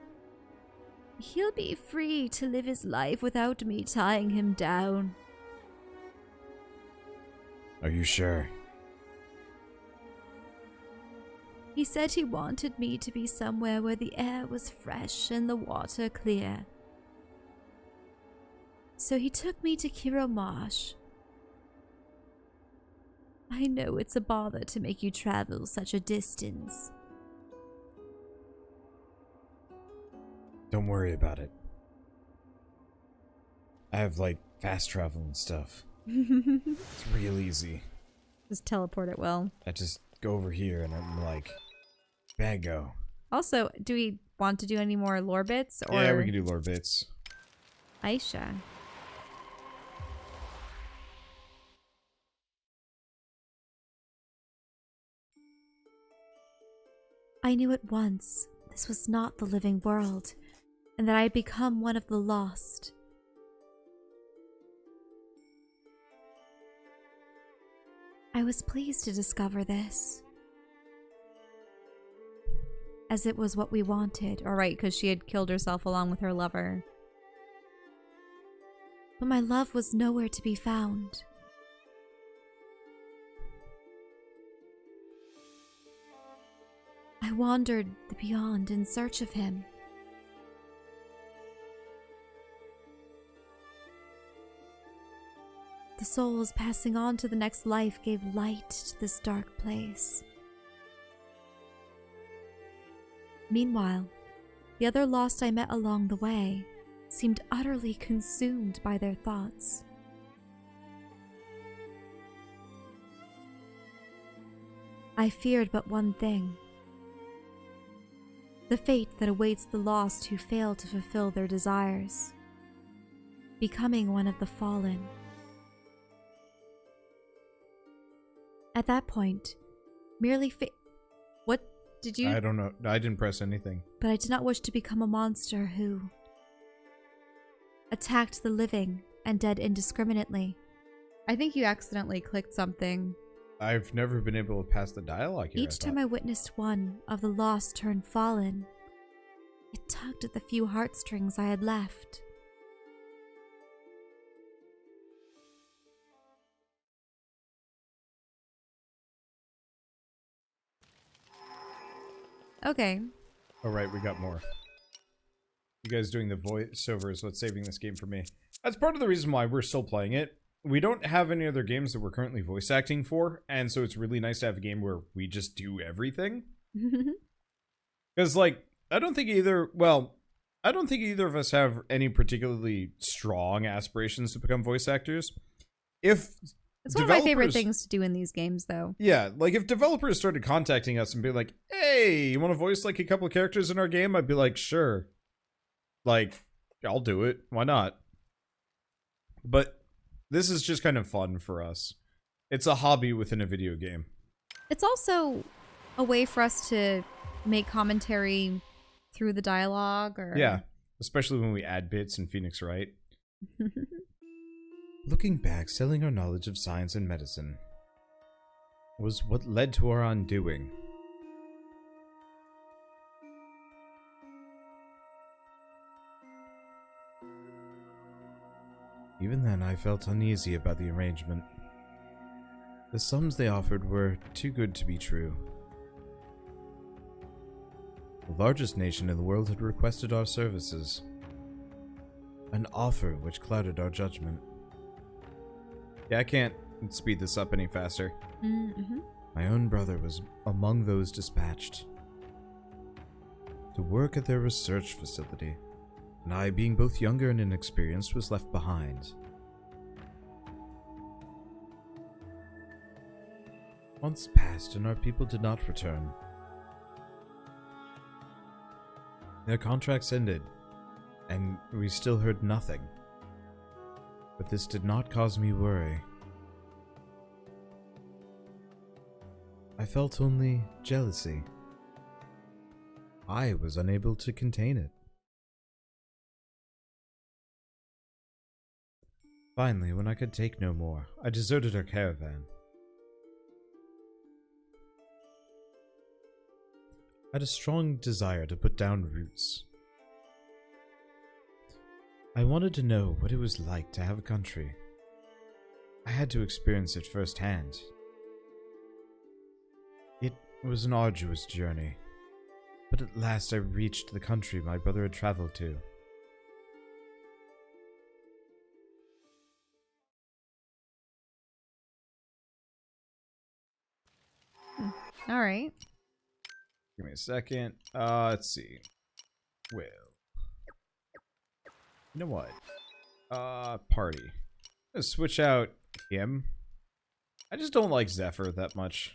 He'll be free to live his life without me tying him down. Are you sure? He said he wanted me to be somewhere where the air was fresh and the water clear. So he took me to Kiro Marsh. I know it's a bother to make you travel such a distance. Don't worry about it. I have, like, fast travel and stuff. It's real easy. Just teleport at will. I just go over here and I'm like, bango. Also, do we want to do any more lore bits? Or Yeah, we can do lore bits. Aisha? I knew at once this was not the living world, and that I had become one of the lost. I was pleased to discover this, as it was what we wanted. All right, because she had killed herself along with her lover. But my love was nowhere to be found. I wandered the beyond in search of him. The souls passing on to the next life gave light to this dark place. Meanwhile, the other lost I met along the way seemed utterly consumed by their thoughts. I feared but one thing: the fate that awaits the lost who fail to fulfill their desires, becoming one of the fallen. At that point, merely What did you... I don't know. I didn't press anything. but I did not wish to become a monster who attacked the living and dead indiscriminately. I think you accidentally clicked something. I've never been able to pass the dialogue here. Each time I witnessed one of the lost turn fallen, it tugged at the few heartstrings I had left. Okay. Oh, right, we got more. You guys doing the voiceover is what's saving this game for me. That's part of the reason why we're still playing it. We don't have any other games that we're currently voice acting for, and so it's really nice to have a game where we just do everything. Because, like, I don't think either of us have any particularly strong aspirations to become voice actors. If It's one of my favorite developers- things to do in these games, though. Yeah, like if developers started contacting us and be like, "Hey, you want to voice like a couple of characters in our game?" I'd be like, "Sure." Like, I'll do it. Why not? But this is just kind of fun for us. It's a hobby within a video game. It's also a way for us to make commentary through the dialogue, or Yeah, especially when we add bits in Phoenix Wright. Looking back, selling our knowledge of science and medicine was what led to our undoing. Even then, I felt uneasy about the arrangement. The sums they offered were too good to be true. The largest nation in the world had requested our services, an offer which clouded our judgment. Yeah, I can't speed this up any faster. Mm-hmm. My own brother was among those dispatched to work at their research facility, and I, being both younger and inexperienced, was left behind. Months passed and our people did not return. Their contracts ended, and we still heard nothing. But this did not cause me worry. I felt only jealousy. I was unable to contain it. Finally, when I could take no more, I deserted our caravan. I had a strong desire to put down roots. I wanted to know what it was like to have a country. I had to experience it firsthand. It was an arduous journey, but at last I reached the country my brother had traveled to. All right. Give me a second. Let's see. Well, you know what? Party. I'm gonna switch out him. I just don't like Zephyr that much.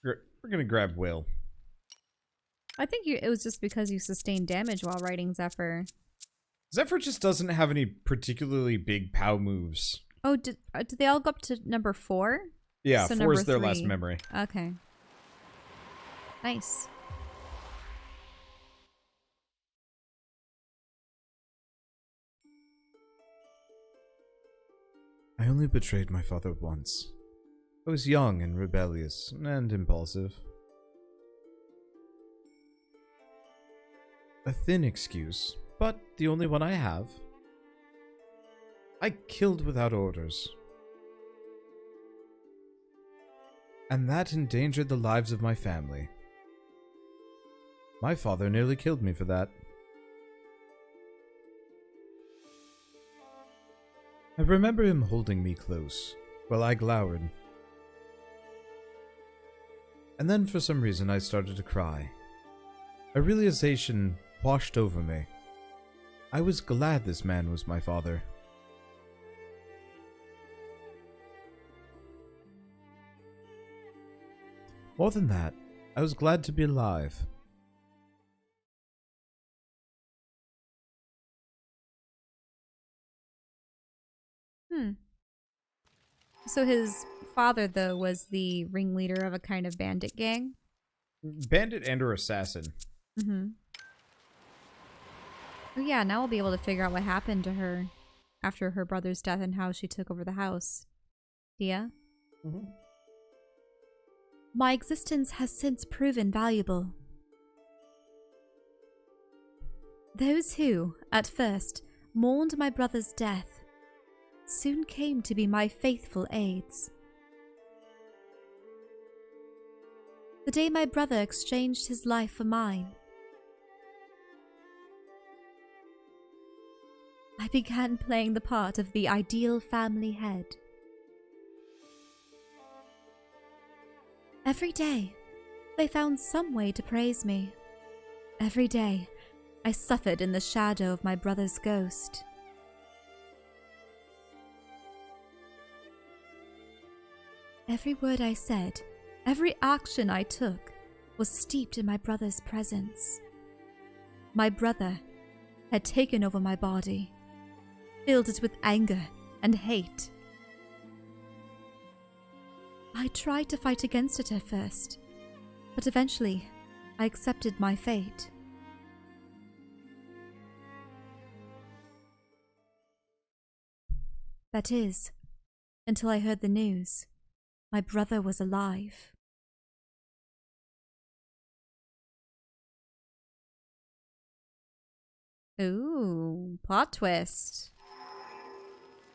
We're gonna grab Will. I think it was just because you sustained damage while riding Zephyr. Zephyr just doesn't have any particularly big POW moves. Oh, did they all go up to number 4? Yeah, So 4 is number their last 3. memory. Okay. Nice. I only betrayed my father once. I was young and rebellious and impulsive. A thin excuse, but the only one I have. I killed without orders. And that endangered the lives of my family. My father nearly killed me for that. I remember him holding me close, while I glowered. And then for some reason I started to cry. A realization washed over me. I was glad this man was my father. More than that, I was glad to be alive. So his father, though, was the ringleader of a kind of bandit gang? Bandit and or assassin. Mm-hmm. Oh, yeah, now we'll be able to figure out what happened to her after her brother's death and how she took over the house. Dia? Mm-hmm. My existence has since proven valuable. Those who, at first, mourned my brother's death, soon came to be my faithful aides. The day my brother exchanged his life for mine, I began playing the part of the ideal family head. Every day, they found some way to praise me. Every day, I suffered in the shadow of my brother's ghost. Every word I said, every action I took, was steeped in my brother's presence. My brother had taken over my body, filled it with anger and hate. I tried to fight against it at first, but eventually I accepted my fate. That is, until I heard the news. My brother was alive. Ooh, plot twist.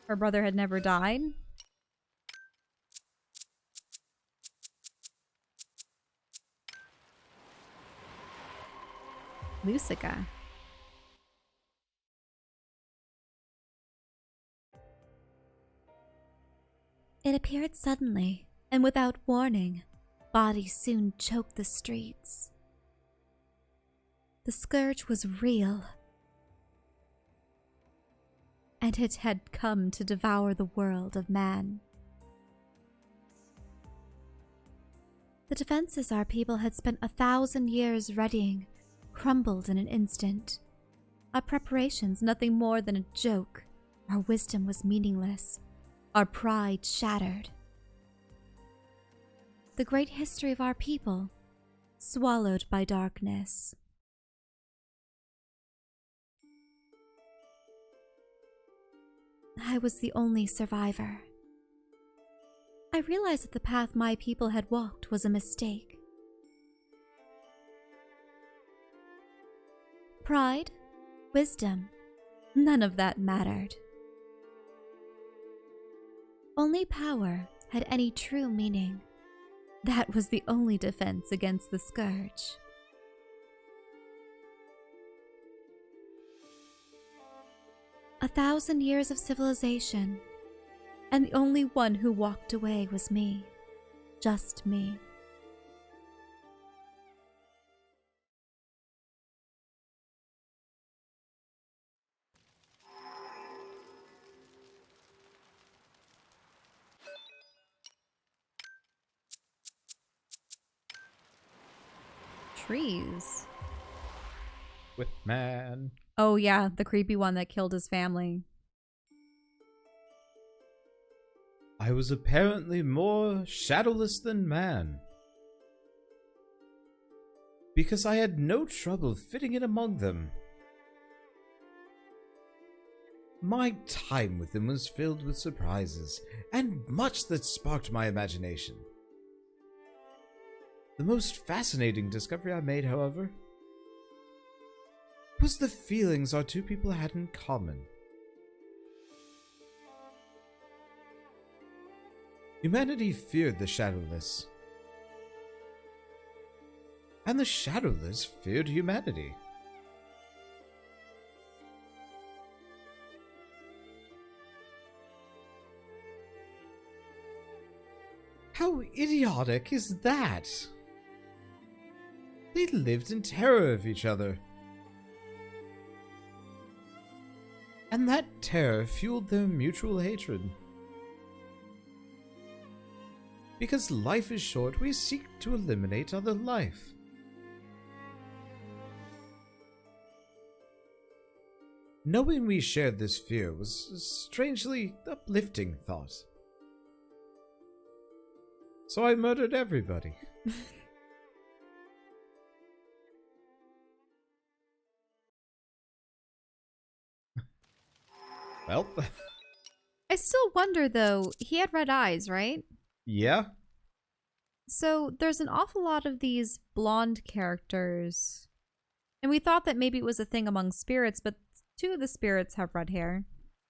Her brother had never died? Lucica. It appeared suddenly, and without warning, bodies soon choked the streets. The scourge was real, and it had come to devour the world of man. The defenses our people had spent 1,000 years readying crumbled in an instant. Our preparations nothing more than a joke. Our wisdom was meaningless. Our pride shattered. The great history of our people swallowed by darkness. I was the only survivor. I realized that the path my people had walked was a mistake. Pride, wisdom, none of that mattered. Only power had any true meaning. That was the only defense against the scourge. A 1,000 years of civilization, and the only one who walked away was me. Just me. Trees. Whipman. Oh yeah, the creepy one that killed his family. I was apparently more shadowless than man, because I had no trouble fitting in among them. My time with them was filled with surprises, and much that sparked my imagination. The most fascinating discovery I made, however, was the feelings our two people had in common. Humanity feared the shadowless, and the shadowless feared humanity. How idiotic is that? They lived in terror of each other. And that terror fueled their mutual hatred. Because life is short, we seek to eliminate other life. Knowing we shared this fear was a strangely uplifting thought. So I murdered everybody. Well, I still wonder though, he had red eyes, right? Yeah. So there's an awful lot of these blonde characters. And we thought that maybe it was a thing among spirits, but 2 of the spirits have red hair.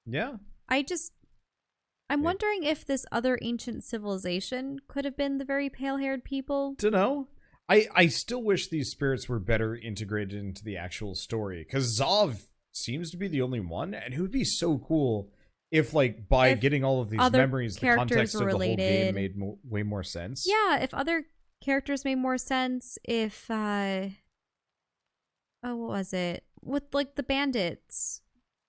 Yeah. I'm wondering if this other ancient civilization could have been the very pale-haired people. Dunno. I still wish these spirits were better integrated into the actual story, because Zav seems to be the only one, and it would be so cool if, like, by getting all of these memories, the context of the whole game made way more sense. Yeah, if other characters made more sense, if, what was it? With, like, the bandits.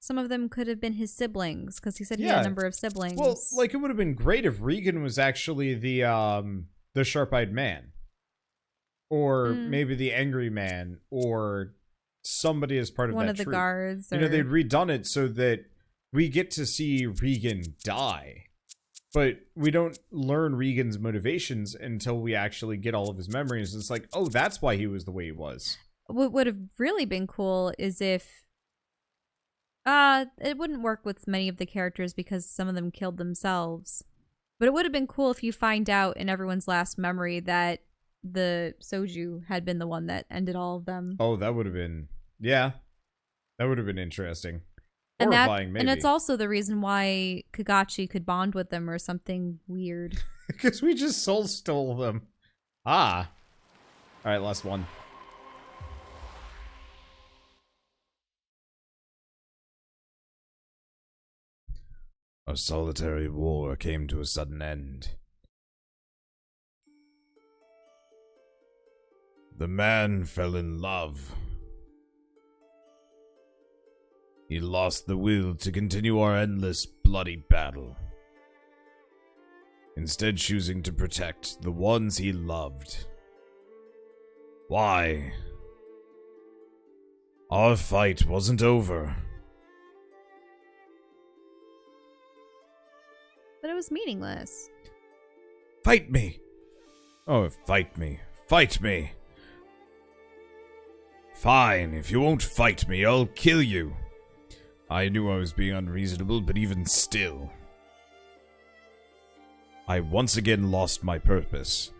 some of them could have been his siblings, because he said he Yeah. had a number of siblings. Well, like, it would have been great if Regan was actually the sharp-eyed man. Or maybe the angry man, or somebody as part of one that of the troop. guards. You know, they'd redone it so that we get to see Regan die. But we don't learn Regan's motivations until we actually get all of his memories. It's like, oh, that's why he was the way he was. What would have really been cool is if it wouldn't work with many of the characters because some of them killed themselves. But it would have been cool if you find out in everyone's last memory that the Soju had been the one that ended all of them. Oh, that would have been... Yeah. That would have been interesting. And Horrifying, maybe. And it's also the reason why Kagachi could bond with them or something weird. Because we just soul stole them. Ah. Alright, last one. A solitary war came to a sudden end. The man fell in love. He lost the will to continue our endless, bloody battle, instead choosing to protect the ones he loved. Why? Our fight wasn't over. But it was meaningless. Fight me! Oh, fight me. Fight me! Fine, if you won't fight me, I'll kill you. I knew I was being unreasonable, but even still. I once again lost my purpose.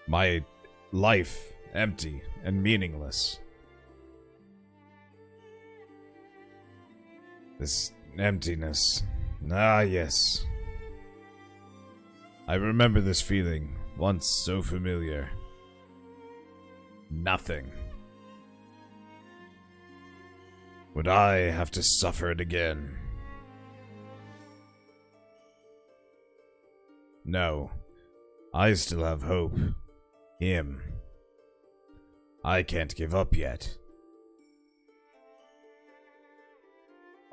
My life empty and meaningless. This emptiness. Ah, yes. I remember this feeling, once so familiar. Nothing. Would I have to suffer it again? No. I still have hope. Him. I can't give up yet.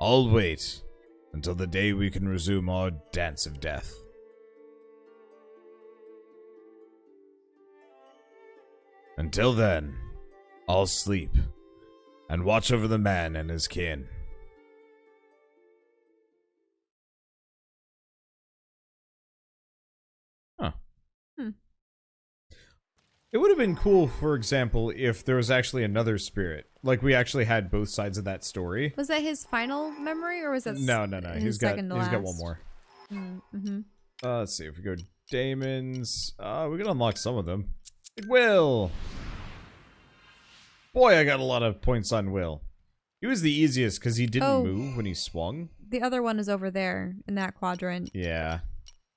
I'll wait until the day we can resume our dance of death. Until then, I'll sleep and watch over the man and his kin. Huh. It would have been cool, for example, if there was actually another spirit. Like, we actually had both sides of that story. Was that his final memory, or was that No. He's got one last? more. Mm-hmm. Let's see, if we go Daemons, we can unlock some of them. Will! Boy, I got a lot of points on Will. He was the easiest because he didn't move when he swung. The other one is over there in that quadrant. Yeah.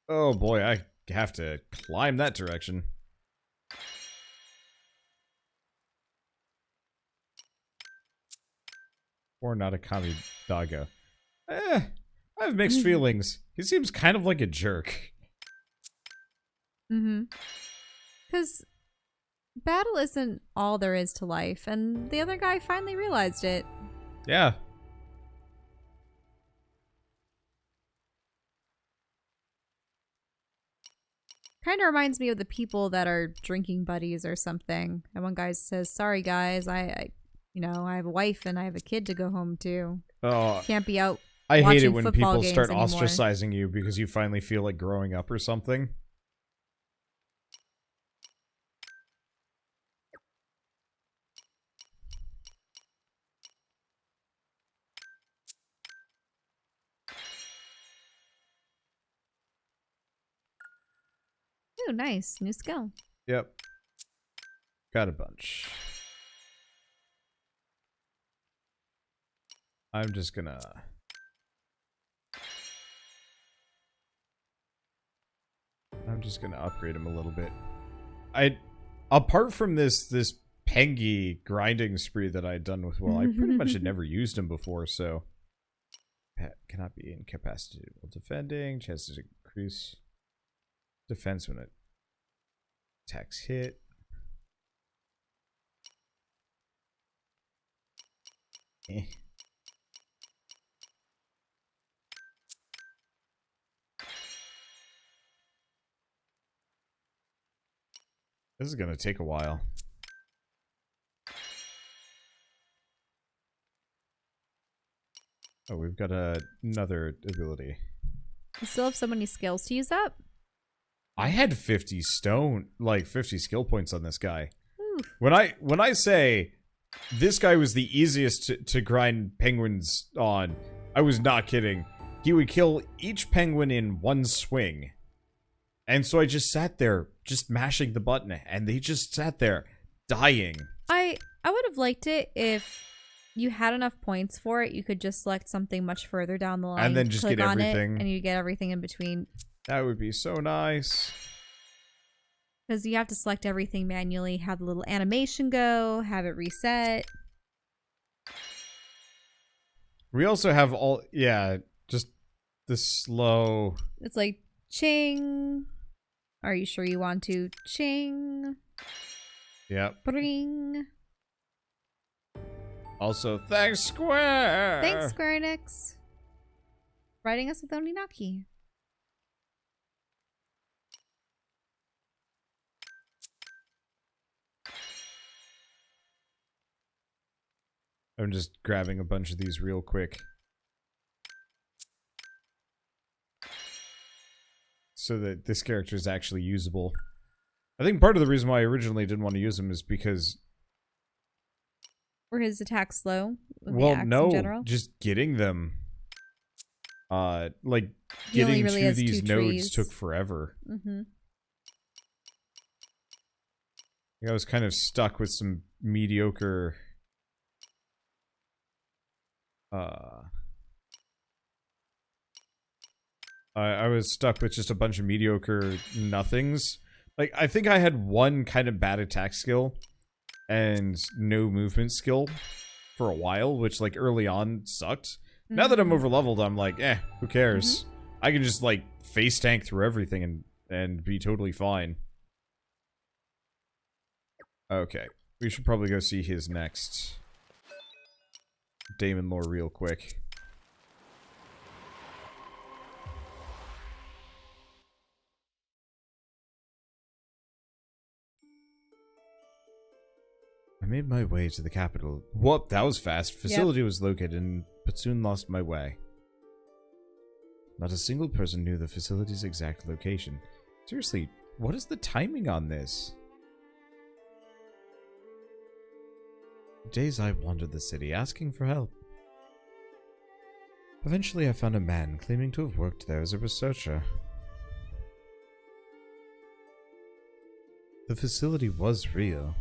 Oh boy, I have to climb that direction. Or not a Kamidaga. I have mixed feelings. He seems kind of like a jerk. Mm-hmm. Because battle isn't all there is to life, and the other guy finally realized it. Yeah. Kind of reminds me of the people that are drinking buddies or something. And one guy says, "Sorry guys, I have a wife and I have a kid to go home to. Oh, Can't be out." I hate it watching when football people games start anymore. ostracizing you because you finally feel like growing up or something. Ooh, nice. New skill. Yep. Got a bunch. I'm just gonna... upgrade him a little bit. Apart from this Pengy grinding spree that I'd done with Will, I pretty much had never used him before, so... Pet cannot be incapacitated while defending. Chance to increase defense when it attacks hit. This is gonna take a while. Oh, we've got another ability. You still have so many skills to use up? I had 50 skill points on this guy. Ooh. When I say this guy was the easiest to grind penguins on, I was not kidding. He would kill each penguin in one swing. And so I just sat there, just mashing the button, and they just sat there, dying. I would have liked it if you had enough points for it. You could just select something much further down the line. And then just click get on everything. It, and you get everything in between. That would be so nice. Because you have to select everything manually, have the little animation go, have it reset. We also have just the slow... It's like, ching. Are you sure you want to? Ching. Yep. Bring. Also, thanks, Square! Thanks, Square Enix. Writing us with Oninaki. I'm just grabbing a bunch of these real quick. So that this character is actually usable. I think part of the reason why I originally didn't want to use him is because... Were his attacks slow? With the Well, axe in no, general? just getting them. Like, He only getting really to has these 2 nodes trees. took forever. Mm-hmm. I was kind of stuck with some mediocre... I was stuck with just a bunch of mediocre nothings. Like, I think I had one kind of bad attack skill and no movement skill for a while, which, like, early on sucked. Mm-hmm. Now that I'm overleveled, I'm like, who cares? Mm-hmm. I can just, like, face tank through everything and be totally fine. Okay. We should probably go see his next Daemon lore real quick. I made my way to the capital. Whoop, that was fast. Facility was located, but soon lost my way. Not a single person knew the facility's exact location. Seriously, what is the timing on this? For days I wandered the city, asking for help. Eventually I found a man claiming to have worked there as a researcher. The facility was real.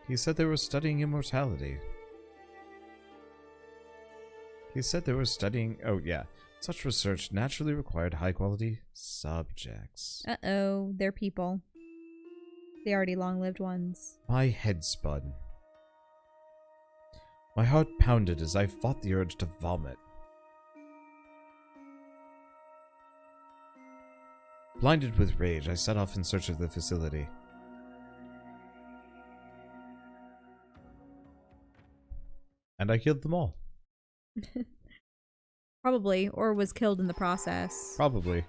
He said they were studying immortality. Oh yeah. Such research naturally required high-quality subjects. Uh-oh, they're people. The already long-lived ones. My head spun. My heart pounded as I fought the urge to vomit. Blinded with rage, I set off in search of the facility. And I killed them all. Probably, or was killed in the process. Probably.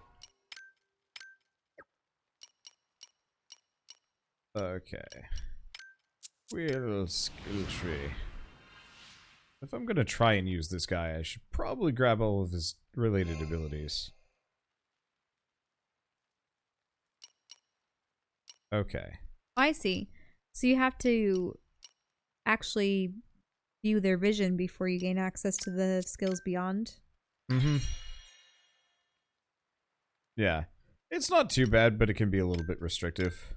Okay. Wheel skill tree. If I'm gonna try and use this guy, I should probably grab all of his related abilities. Okay. I see. So you have to actually view their vision before you gain access to the skills beyond. Mm-hmm. Yeah. It's not too bad, but it can be a little bit restrictive.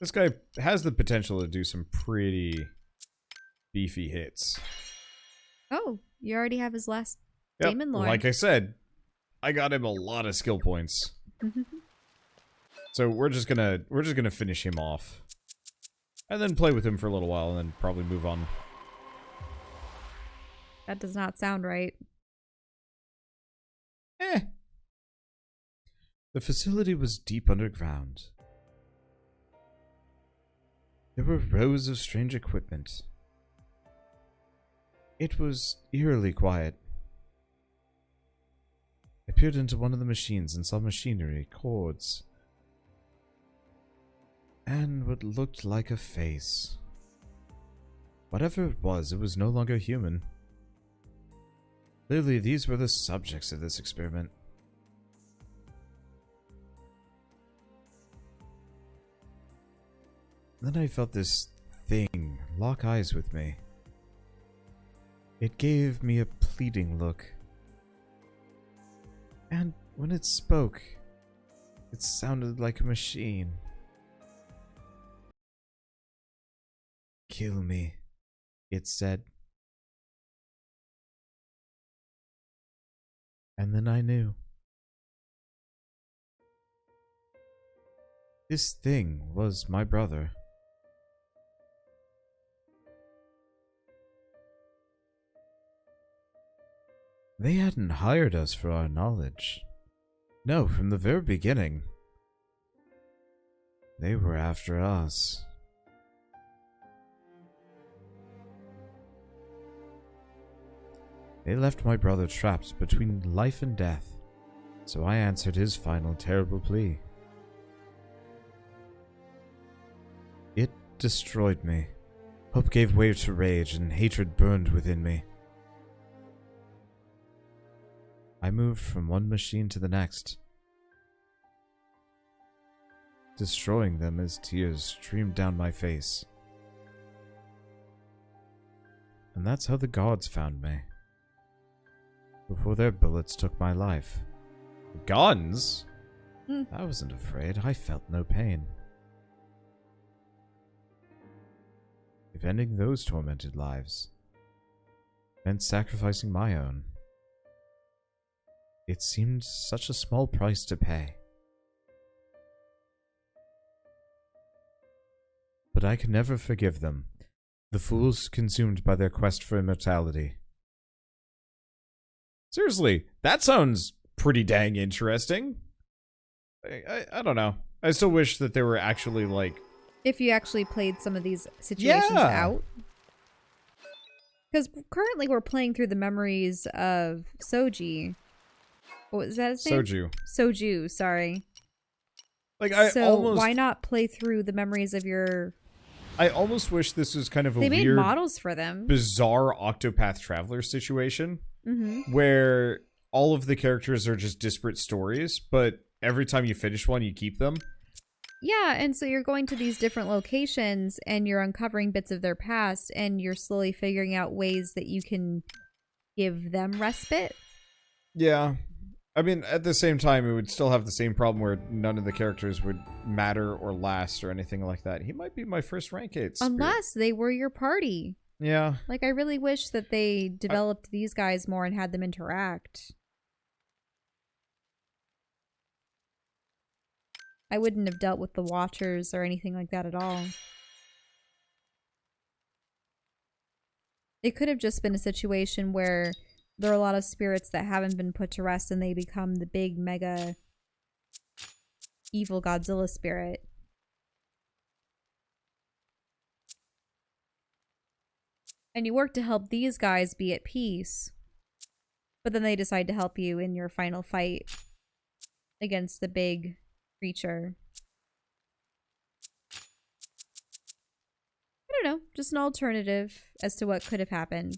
This guy has the potential to do some pretty beefy hits. Oh, you already have his last Daemon lore. Like I said, I got him a lot of skill points. So we're just gonna finish him off. And then play with him for a little while and then probably move on. That does not sound right. The facility was deep underground. There were rows of strange equipment. It was eerily quiet. I peered into one of the machines and saw machinery, cords, and what looked like a face. Whatever it was no longer human. Clearly, these were the subjects of this experiment. Then I felt this thing lock eyes with me. It gave me a pleading look. And when it spoke, it sounded like a machine. "Kill me," it said. And then I knew. This thing was my brother. They hadn't hired us for our knowledge. No, from the very beginning. They were after us. They left my brother trapped between life and death, so I answered his final terrible plea. It destroyed me. Hope gave way to rage, and hatred burned within me. I moved from one machine to the next, destroying them as tears streamed down my face. And that's how the gods found me. Before their bullets took my life. Guns? I wasn't afraid. I felt no pain. If ending those tormented lives meant sacrificing my own, it seemed such a small price to pay. But I could never forgive them, the fools consumed by their quest for immortality. Seriously, that sounds pretty dang interesting. I don't know. I still wish that there were actually, like... If you actually played some of these situations out. Because currently we're playing through the memories of Soji. What was that his name? Soju. Soju, sorry. Like, why not play through the memories of your... I almost wish this was kind of a They made weird, models for them. bizarre Octopath Traveler situation. Mm-hmm. Where all of the characters are just disparate stories, but every time you finish one, you keep them. Yeah, and so you're going to these different locations, and you're uncovering bits of their past, and you're slowly figuring out ways that you can give them respite. Yeah. I mean, at the same time, it would still have the same problem where none of the characters would matter or last or anything like that. He might be my first rank 8 spirit. Unless they were your party. Yeah. Like, I really wish that they developed these guys more and had them interact. I wouldn't have dealt with the Watchers or anything like that at all. It could have just been a situation where there are a lot of spirits that haven't been put to rest and they become the big, mega, evil Godzilla spirit. And you work to help these guys be at peace. But then they decide to help you in your final fight against the big creature. I don't know. Just an alternative as to what could have happened.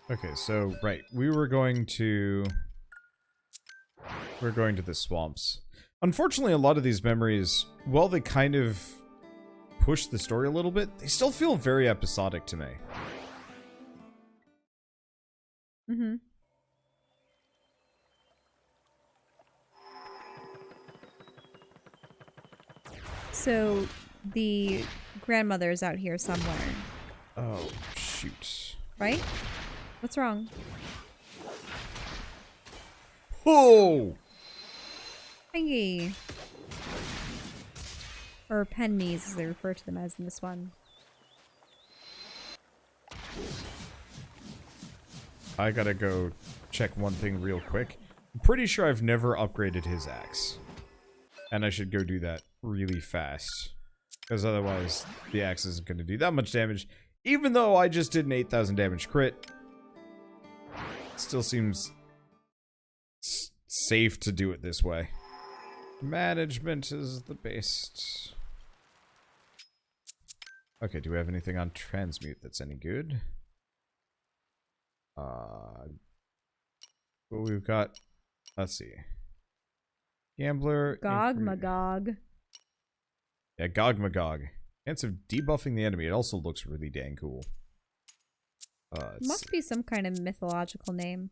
Okay, so, right. We're going to the swamps. Unfortunately, a lot of these memories, while they kind of push the story a little bit, they still feel very episodic to me. Mm-hmm. So, the grandmother's out here somewhere. Oh, shoot. Right? What's wrong? Oh! Pingy. Or pennies, as they refer to them as in this one. I gotta go check one thing real quick. I'm pretty sure I've never upgraded his axe. And I should go do that really fast. Because otherwise, the axe isn't going to do that much damage. Even though I just did an 8,000 damage crit, it still seems safe to do it this way. Management is the best. Okay, do we have anything on transmute that's any good? Well, we've got, let's see. Gambler. Gog Magog. Yeah, Gog Magog. Chance of debuffing the enemy. It also looks really dang cool. Must be some kind of mythological name.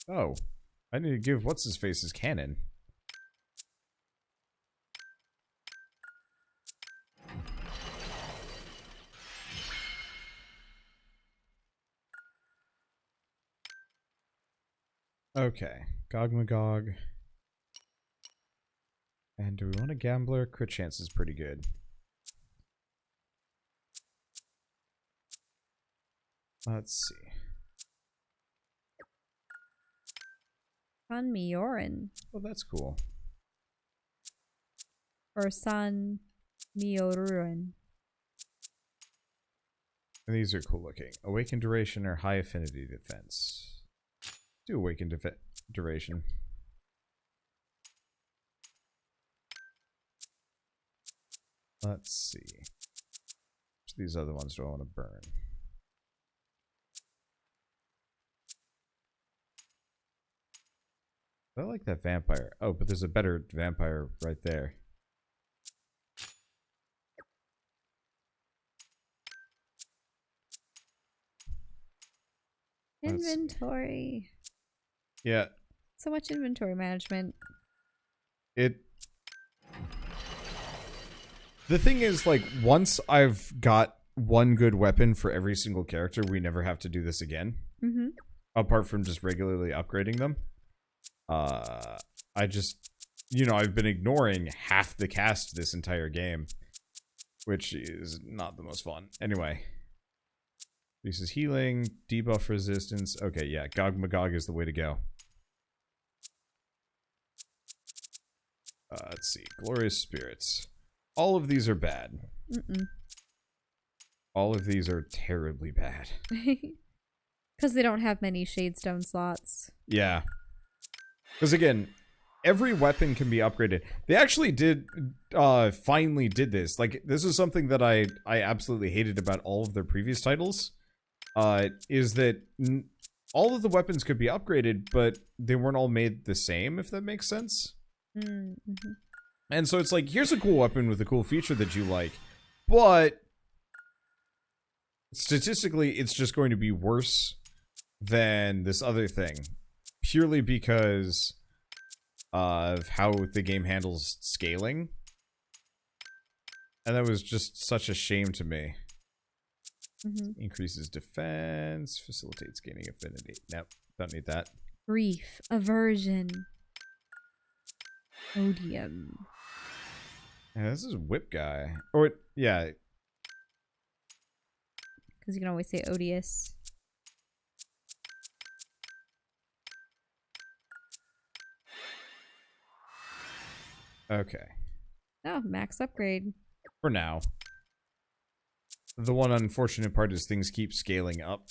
Oh. I need to give what's-his-face his cannon. Okay. Gog Magog. And do we want a gambler? Crit chance is pretty good. Let's see. San Miorin. Oh, that's cool. Or San Mioruin. And these are cool looking. Awaken duration or high affinity defense. Do awaken duration. Let's see. Which of these other ones do I want to burn? I like that vampire. Oh, but there's a better vampire right there. Inventory. Yeah. So much inventory management. The thing is, like, once I've got one good weapon for every single character, we never have to do this again. Mm-hmm. Apart from just regularly upgrading them. I just, I've been ignoring half the cast this entire game. Which is not the most fun. Anyway. This is healing, debuff resistance. Okay, yeah, Gog Magog is the way to go. Let's see. Glorious Spirits. All of these are bad. Mm-mm. All of these are terribly bad. Because they don't have many Shadestone slots. Yeah. Because again, every weapon can be upgraded. They actually finally did this. Like, this is something that I absolutely hated about all of their previous titles. Is that all of the weapons could be upgraded, but they weren't all made the same, if that makes sense. Mm-hmm. And so it's like, here's a cool weapon with a cool feature that you like, but statistically, it's just going to be worse than this other thing, purely because of how the game handles scaling. And that was just such a shame to me. Mm-hmm. Increases defense, facilitates gaining affinity. Nope, don't need that. Grief, aversion, odium. Yeah, this is Whip Guy. Or, yeah. Because you can always say odious. Okay. Oh, max upgrade. For now. The one unfortunate part is things keep scaling up.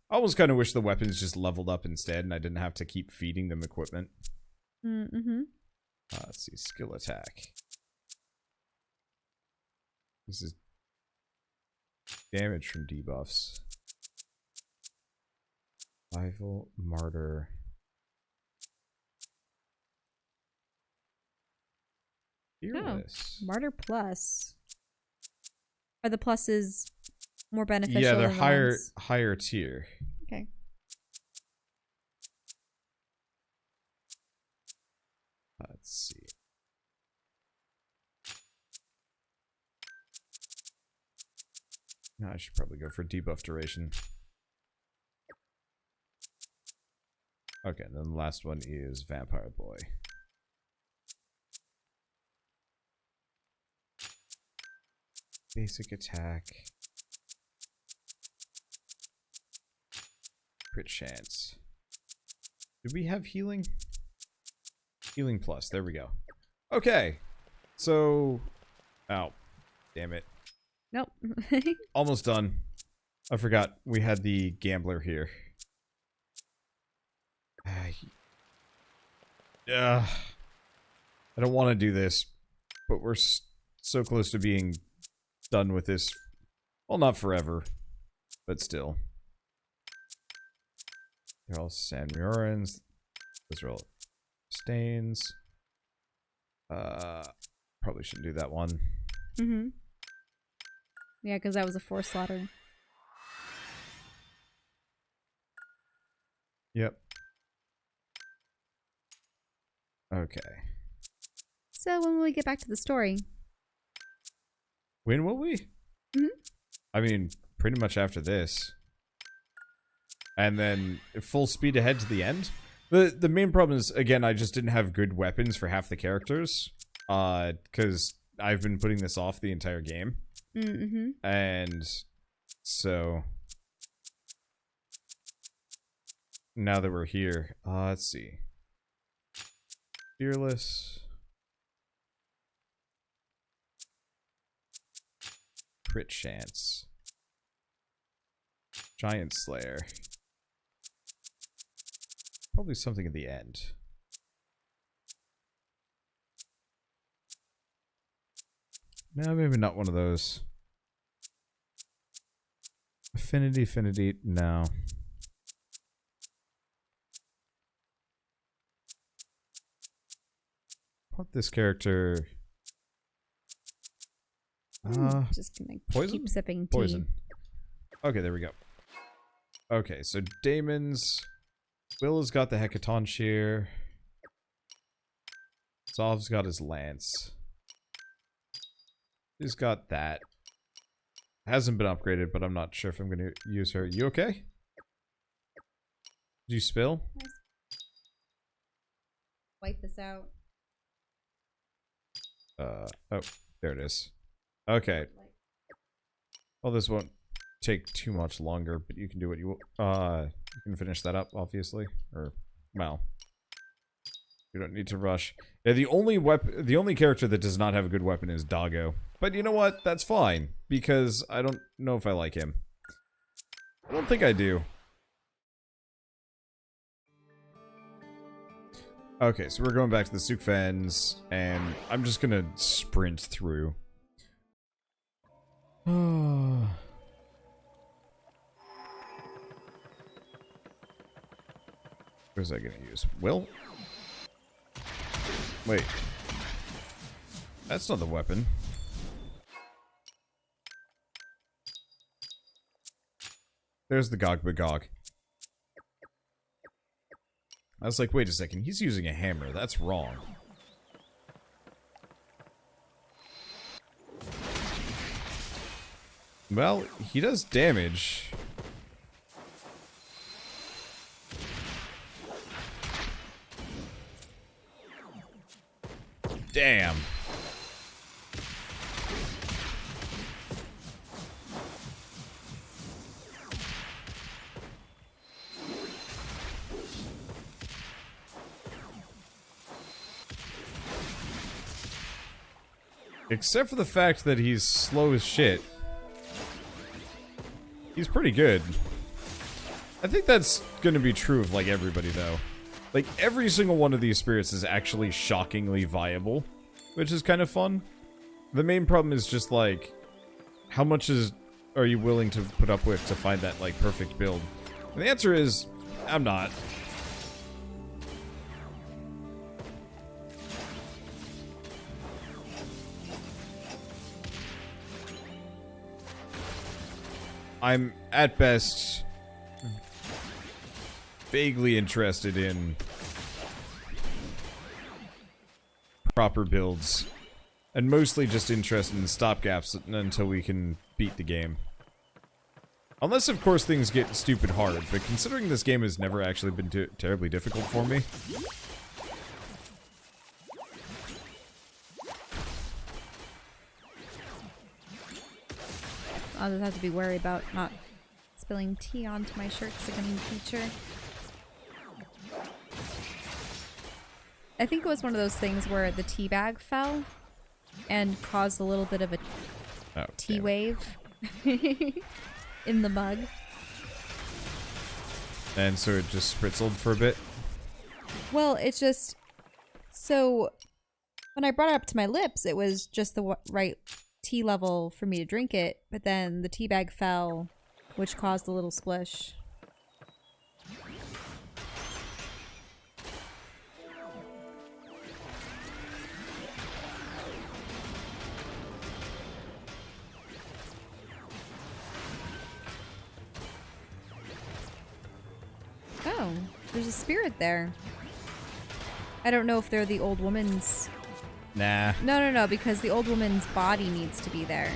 I almost kind of wish the weapons just leveled up instead and I didn't have to keep feeding them equipment. Mm-hmm. Let's see. Skill attack. This is damage from debuffs. Rival, Martyr. Fearless. Oh, Martyr Plus. Are the pluses more beneficial? Yeah, they're than the higher tier. Okay. Let's see. No, I should probably go for debuff duration. Okay, then the last one is Vampire Boy. Basic attack. Crit chance. Do we have healing? Healing plus. There we go. Okay. So... Ow. Damn it. Nope. Almost done. I forgot we had the gambler here. I don't want to do this, but we're so close to being done with this. Well, not forever, but still. They're all San Murans. Those are all stains. Probably shouldn't do that one. Mm-hmm. Yeah, because that was a forced slaughter. Yep. Okay. So when will we get back to the story? When will we? Mm-hmm. I mean, pretty much after this. And then full speed ahead to the end. The main problem is, again, I just didn't have good weapons for half the characters. Because I've been putting this off the entire game. Mm-hmm. And so now that we're here, let's see. Fearless. Crit chance. Giant Slayer. Probably something at the end. No, maybe not one of those. Affinity, no. What this character? Just gonna poison? keep sipping tea. Poison. Okay, there we go. Okay, so Daemon's... Will has got the Hecaton Shear. Zov's got his Lance. He's got that. Hasn't been upgraded, but I'm not sure if I'm going to use her. You okay? Did you spill? Wipe this out. Oh, there it is. Okay. Well, this won't take too much longer, but you can do what you can finish that up, obviously. Or, well, you don't need to rush. Yeah, the only character that does not have a good weapon is Doggo. But you know what? That's fine, because I don't know if I like him. I don't think I do. Okay, so we're going back to the Sukfens, and I'm just gonna sprint through. Where's that gonna use? Will? Wait. That's not the weapon. There's the Gog-Bagog. I was like, wait a second, he's using a hammer. That's wrong. Well, he does damage. Damn. Except for the fact that he's slow as shit. He's pretty good. I think that's gonna be true of, like, everybody, though. Like, every single one of these spirits is actually shockingly viable, which is kind of fun. The main problem is just, like, how much are you willing to put up with to find that, like, perfect build? And the answer is, I'm not. I'm, at best, vaguely interested in proper builds, and mostly just interested in stopgaps until we can beat the game. Unless, of course, things get stupid hard, but considering this game has never actually been terribly difficult for me... I'll just have to be worried about not spilling tea onto my shirt because I'm in the future. I think it was one of those things where the tea bag fell and caused a little bit of a tea wave in the mug. And so it just spritzeled for a bit? Well, it's just... So, when I brought it up to my lips, it was just the right tea level for me to drink it, but then the tea bag fell, which caused a little splish. Oh, there's a spirit there. I don't know if they're the old woman's... Nah. No, because the old woman's body needs to be there.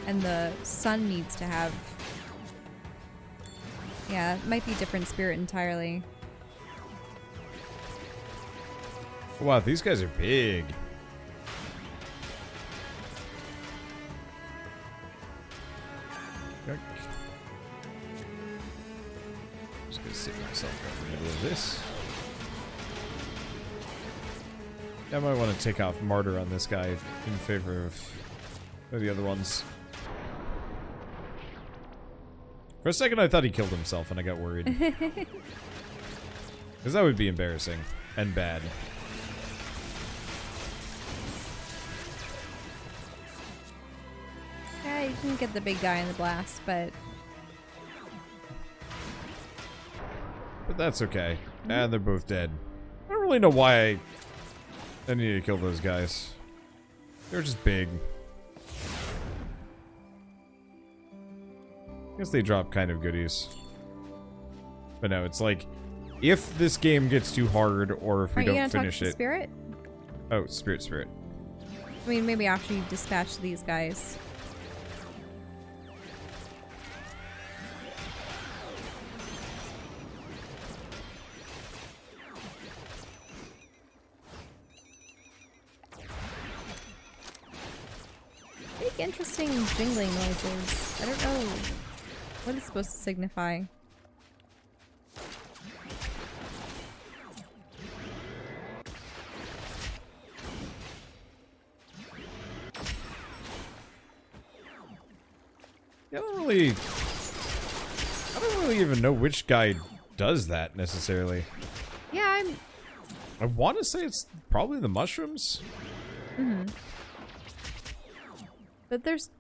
And the son needs to have... Yeah, it might be a different spirit entirely. Wow, these guys are big. Just gonna sit myself right in the middle of this. I might want to take off Martyr on this guy in favor of the other ones. For a second I thought he killed himself and I got worried. Because that would be embarrassing and bad. Yeah, you can get the big guy in the blast, but... But that's okay. And they're both dead. I don't really know why I need to kill those guys. They're just big. I guess they drop kind of goodies. But no, it's like, if this game gets too hard, or if we don't finish it... Spirit? Oh, spirit. I mean, maybe after you dispatch these guys. Make interesting jingling noises. I don't know what it's supposed to signify. I don't really even know which guy does that necessarily. Yeah, I want to say it's probably the mushrooms. but there's...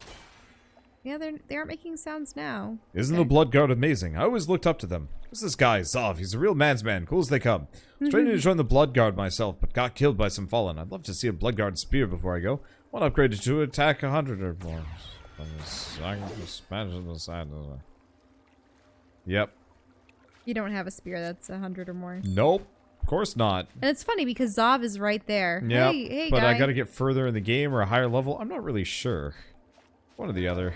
Yeah, they aren't making sounds now. Isn't the Blood Guard amazing? I always looked up to them. What's this guy, Zav? He's a real man's man. Cool as they come. I was training to join the Blood Guard myself, but got killed by some fallen. I'd love to see a Blood Guard spear before I go. One upgraded to attack 100 or more. Yep. You don't have a spear that's 100 or more. Nope. Of course not. And it's funny because Zav is right there. Yep. Hey, but guy. I gotta get further in the game or a higher level. I'm not really sure. One or the other.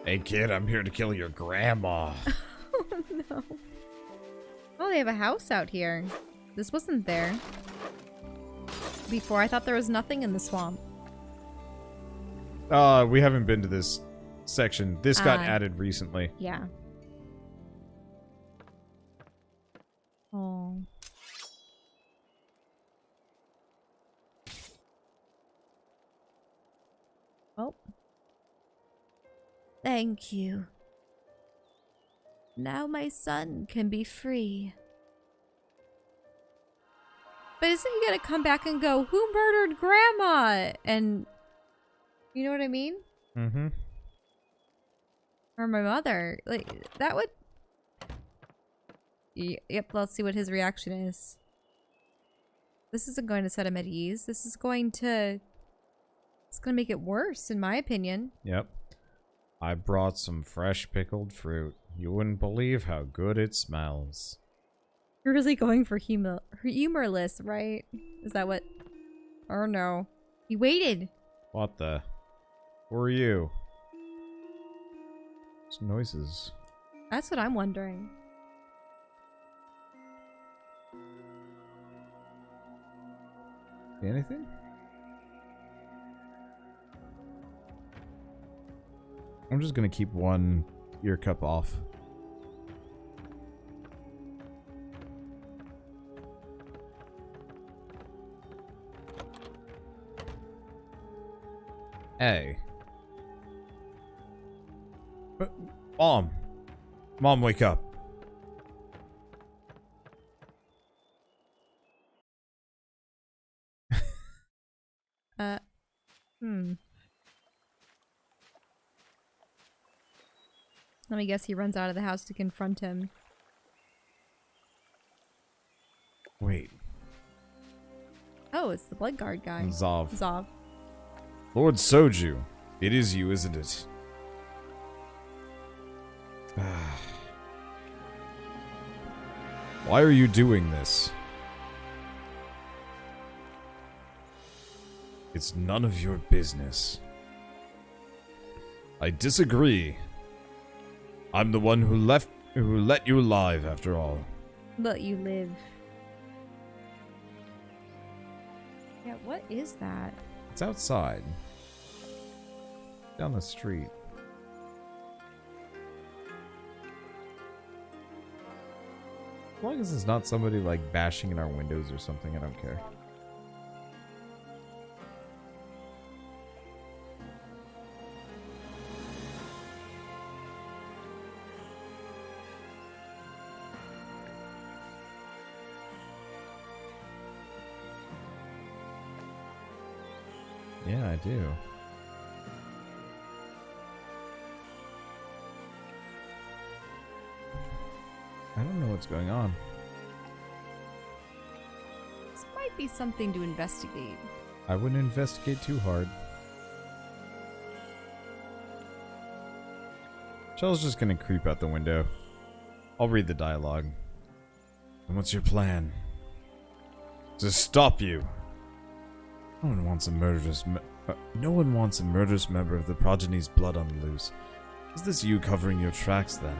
Hey kid, I'm here to kill your grandma. Oh no. Oh, they have a house out here. This wasn't there before. I thought there was nothing in the swamp. We haven't been to this section. This got added recently. Yeah. Oh. Oh. Thank you. Now my son can be free. But isn't he gonna come back and go, who murdered Grandma? And you know what I mean? Mm-hmm. Or my mother. Like, that would... Yep, let's see what his reaction is. This isn't going to set him at ease. This is going to... It's going to make it worse, in my opinion. Yep. I brought some fresh pickled fruit. You wouldn't believe how good it smells. You're really going for humorless, right? Is that what... Oh no. He waited. What the... Who are you? Some noises. That's what I'm wondering. Anything? I'm just gonna keep one ear cup off. Hey. Mom. Mom, wake up. Let me guess he runs out of the house to confront him. Wait. Oh, it's the blood guard guy. Zov. Zov. Lord Soju. It is you, isn't it? Why are you doing this? It's none of your business. I disagree. I'm the one who let you alive, after all. Let you live. Yeah, what is that? It's outside. Down the street. As long as it's not somebody like bashing in our windows or something, I don't care. Yeah, I do. I don't know what's going on. This might be something to investigate. I wouldn't investigate too hard. Shell's just gonna creep out the window. I'll read the dialogue. And what's your plan? To stop you. No one wants a murderous member of the progeny's blood on the loose. Is this you covering your tracks, then?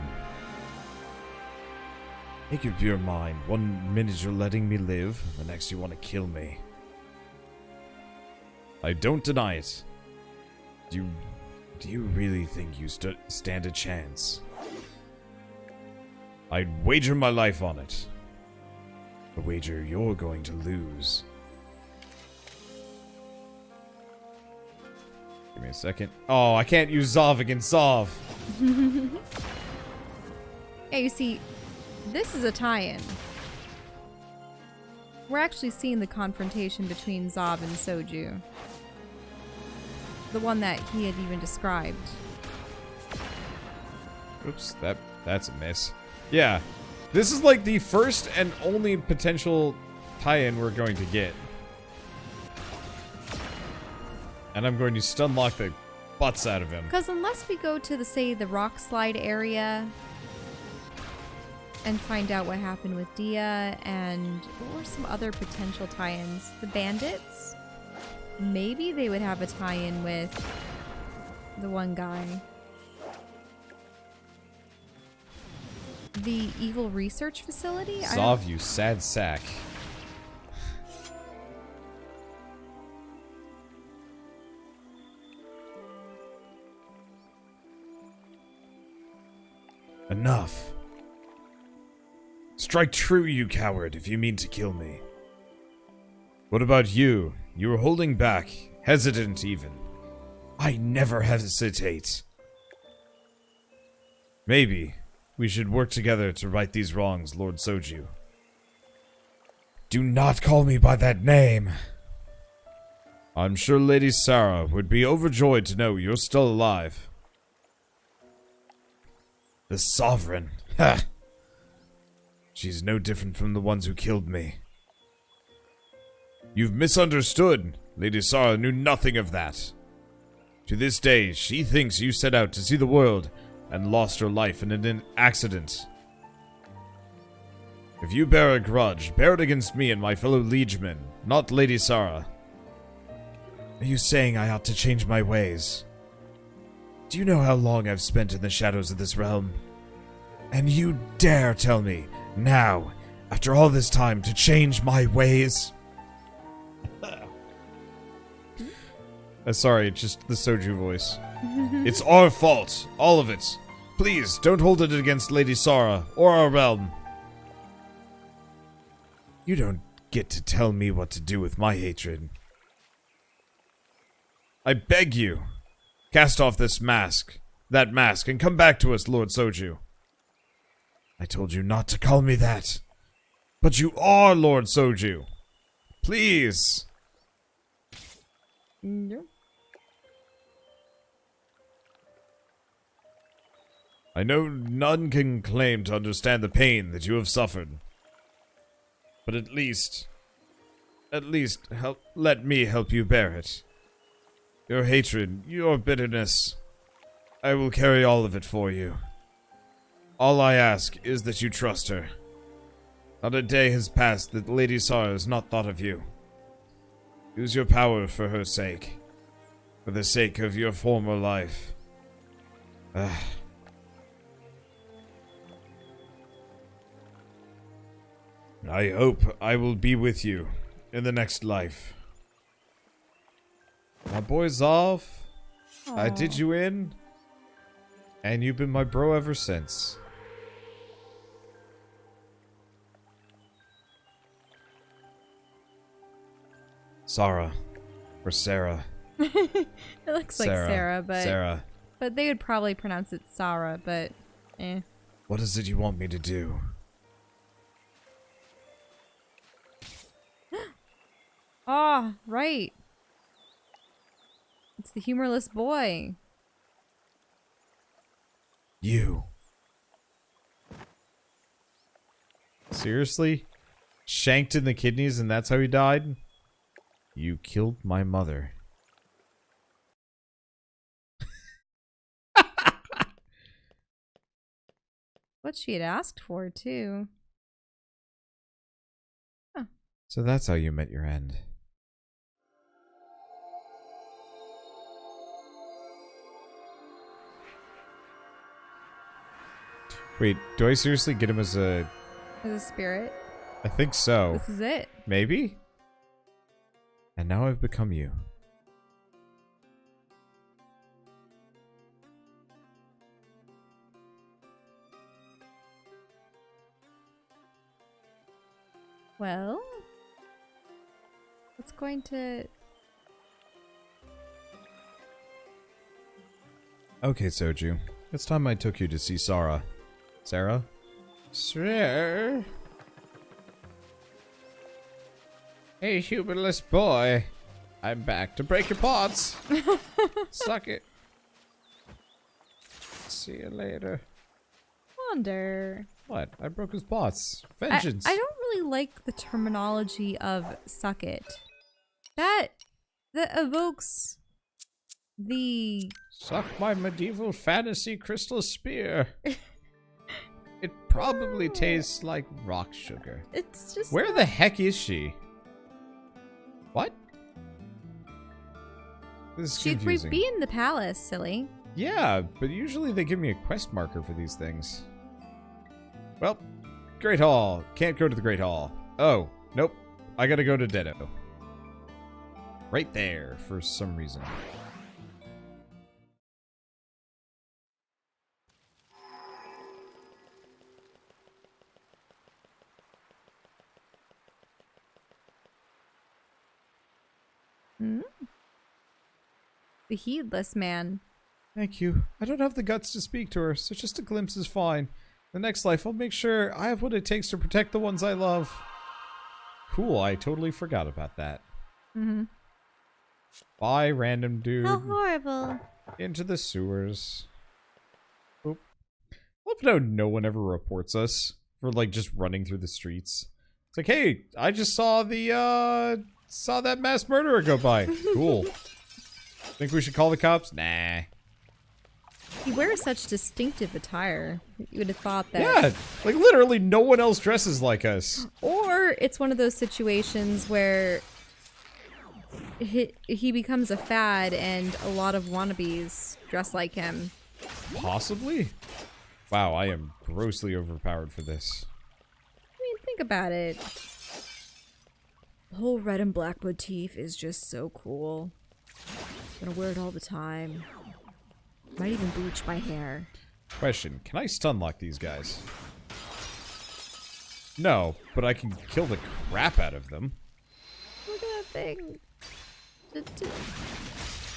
Make up your mind. 1 minute you're letting me live, the next you want to kill me. I don't deny it. Do you really think you stand a chance? I'd wager my life on it. A wager you're going to lose. Give me a second. Oh, I can't use Zov against Zov. Yeah, you see, this is a tie-in. We're actually seeing the confrontation between Zov and Soju. The one that he had even described. Oops, that's a miss. Yeah, this is like the first and only potential tie-in we're going to get. And I'm going to stunlock the butts out of him. Because unless we go to the rock slide area and find out what happened with Dia and what were some other potential tie-ins? The bandits? Maybe they would have a tie-in with the one guy. The evil research facility? Zov, you sad sack. Enough. Strike true, you coward, if you mean to kill me. What about you? You were holding back, hesitant even. I never hesitate. Maybe we should work together to right these wrongs, Lord Soju. Do not call me by that name. I'm sure Lady Sarah would be overjoyed to know you're still alive. The Sovereign. Ha! She's no different from the ones who killed me. You've misunderstood. Lady Sarah knew nothing of that. To this day, she thinks you set out to see the world and lost her life in an accident. If you bear a grudge, bear it against me and my fellow liegemen, not Lady Sarah. Are you saying I ought to change my ways? Do you know how long I've spent in the shadows of this realm? And you dare tell me, now, after all this time, to change my ways? Sorry, just the Soju voice. It's our fault, all of it. Please, don't hold it against Lady Sara or our realm. You don't get to tell me what to do with my hatred. I beg you, cast off that mask, and come back to us, Lord Soju. I told you not to call me that, but you are Lord Soju. Please. Nope. I know none can claim to understand the pain that you have suffered. But at least let me help you bear it. Your hatred, your bitterness, I will carry all of it for you. All I ask is that you trust her. Not a day has passed that Lady Sara has not thought of you. Use your power for her sake. For the sake of your former life. I hope I will be with you in the next life. My boy's off. I Aw. did you in. And you've been my bro ever since. Sara. Or Sarah. It looks like Sarah, but Sarah. but they would probably pronounce it Sarah, but eh. What is it you want me to do? Ah, right. It's the humorless boy. You. Seriously? Shanked in the kidneys and that's how he died? You killed my mother. What she had asked for, too. So that's how you met your end. Wait, do I seriously get him as a... As a spirit. I think so. This is it. Maybe? And now I've become you. Well, it's going to... Okay, Soju. It's time I took you to see Sara. Sarah? Sir? Hey, humorless boy. I'm back to break your pots. Suck it. See you later. Wander. What? I broke his pots. Vengeance. I don't really like the terminology of suck it. That evokes the... Suck my medieval fantasy crystal spear. It probably tastes like rock sugar. It's just... Where the heck is she? What? This is She'd confusing. be in the palace, silly. Yeah, but usually they give me a quest marker for these things. Well, Great Hall. Can't go to the Great Hall. Oh, nope. I gotta go to Dedo. Right there, for some reason. Hmm? The heedless man. Thank you. I don't have the guts to speak to her, so just a glimpse is fine. The next life, I'll make sure I have what it takes to protect the ones I love. Cool, I totally forgot about that. Mm-hmm. Bye, random dude. How horrible. Into the sewers. Oop. Love how no one ever reports us for, like, just running through the streets. It's like, hey, I just saw saw that mass murderer go by. Cool. Think we should call the cops? Nah. He wears such distinctive attire. You would have thought that. Yeah, like literally no one else dresses like us. Or it's one of those situations where he becomes a fad and a lot of wannabes dress like him. Possibly? Wow, I am grossly overpowered for this. I mean, think about it. The whole red and black motif is just so cool. Gonna wear it all the time. Might even bleach my hair. Question, can I stun lock these guys? No, but I can kill the crap out of them. Look at that thing.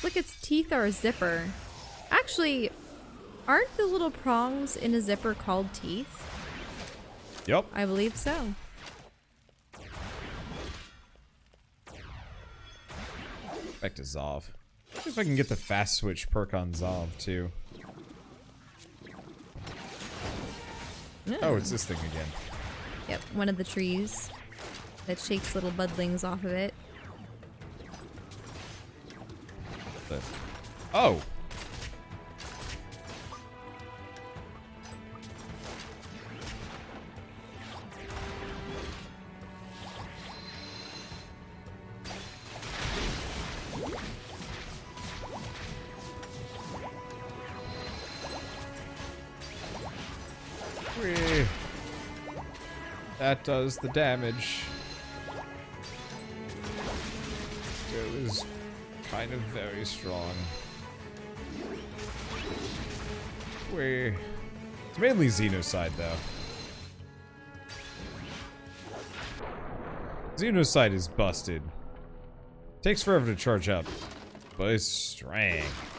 Look, its teeth are a zipper. Actually, aren't the little prongs in a zipper called teeth? Yep. I believe so. Back to Zov. See if I can get the fast switch perk on Zov, too. Oh, it's this thing again. Yep, one of the trees that shakes little budlings off of it. Oh! Whee. That does the damage. It was kind of very strong. Whee. It's mainly Xenocide, though. Xenocide is busted. Takes forever to charge up, but it's strength.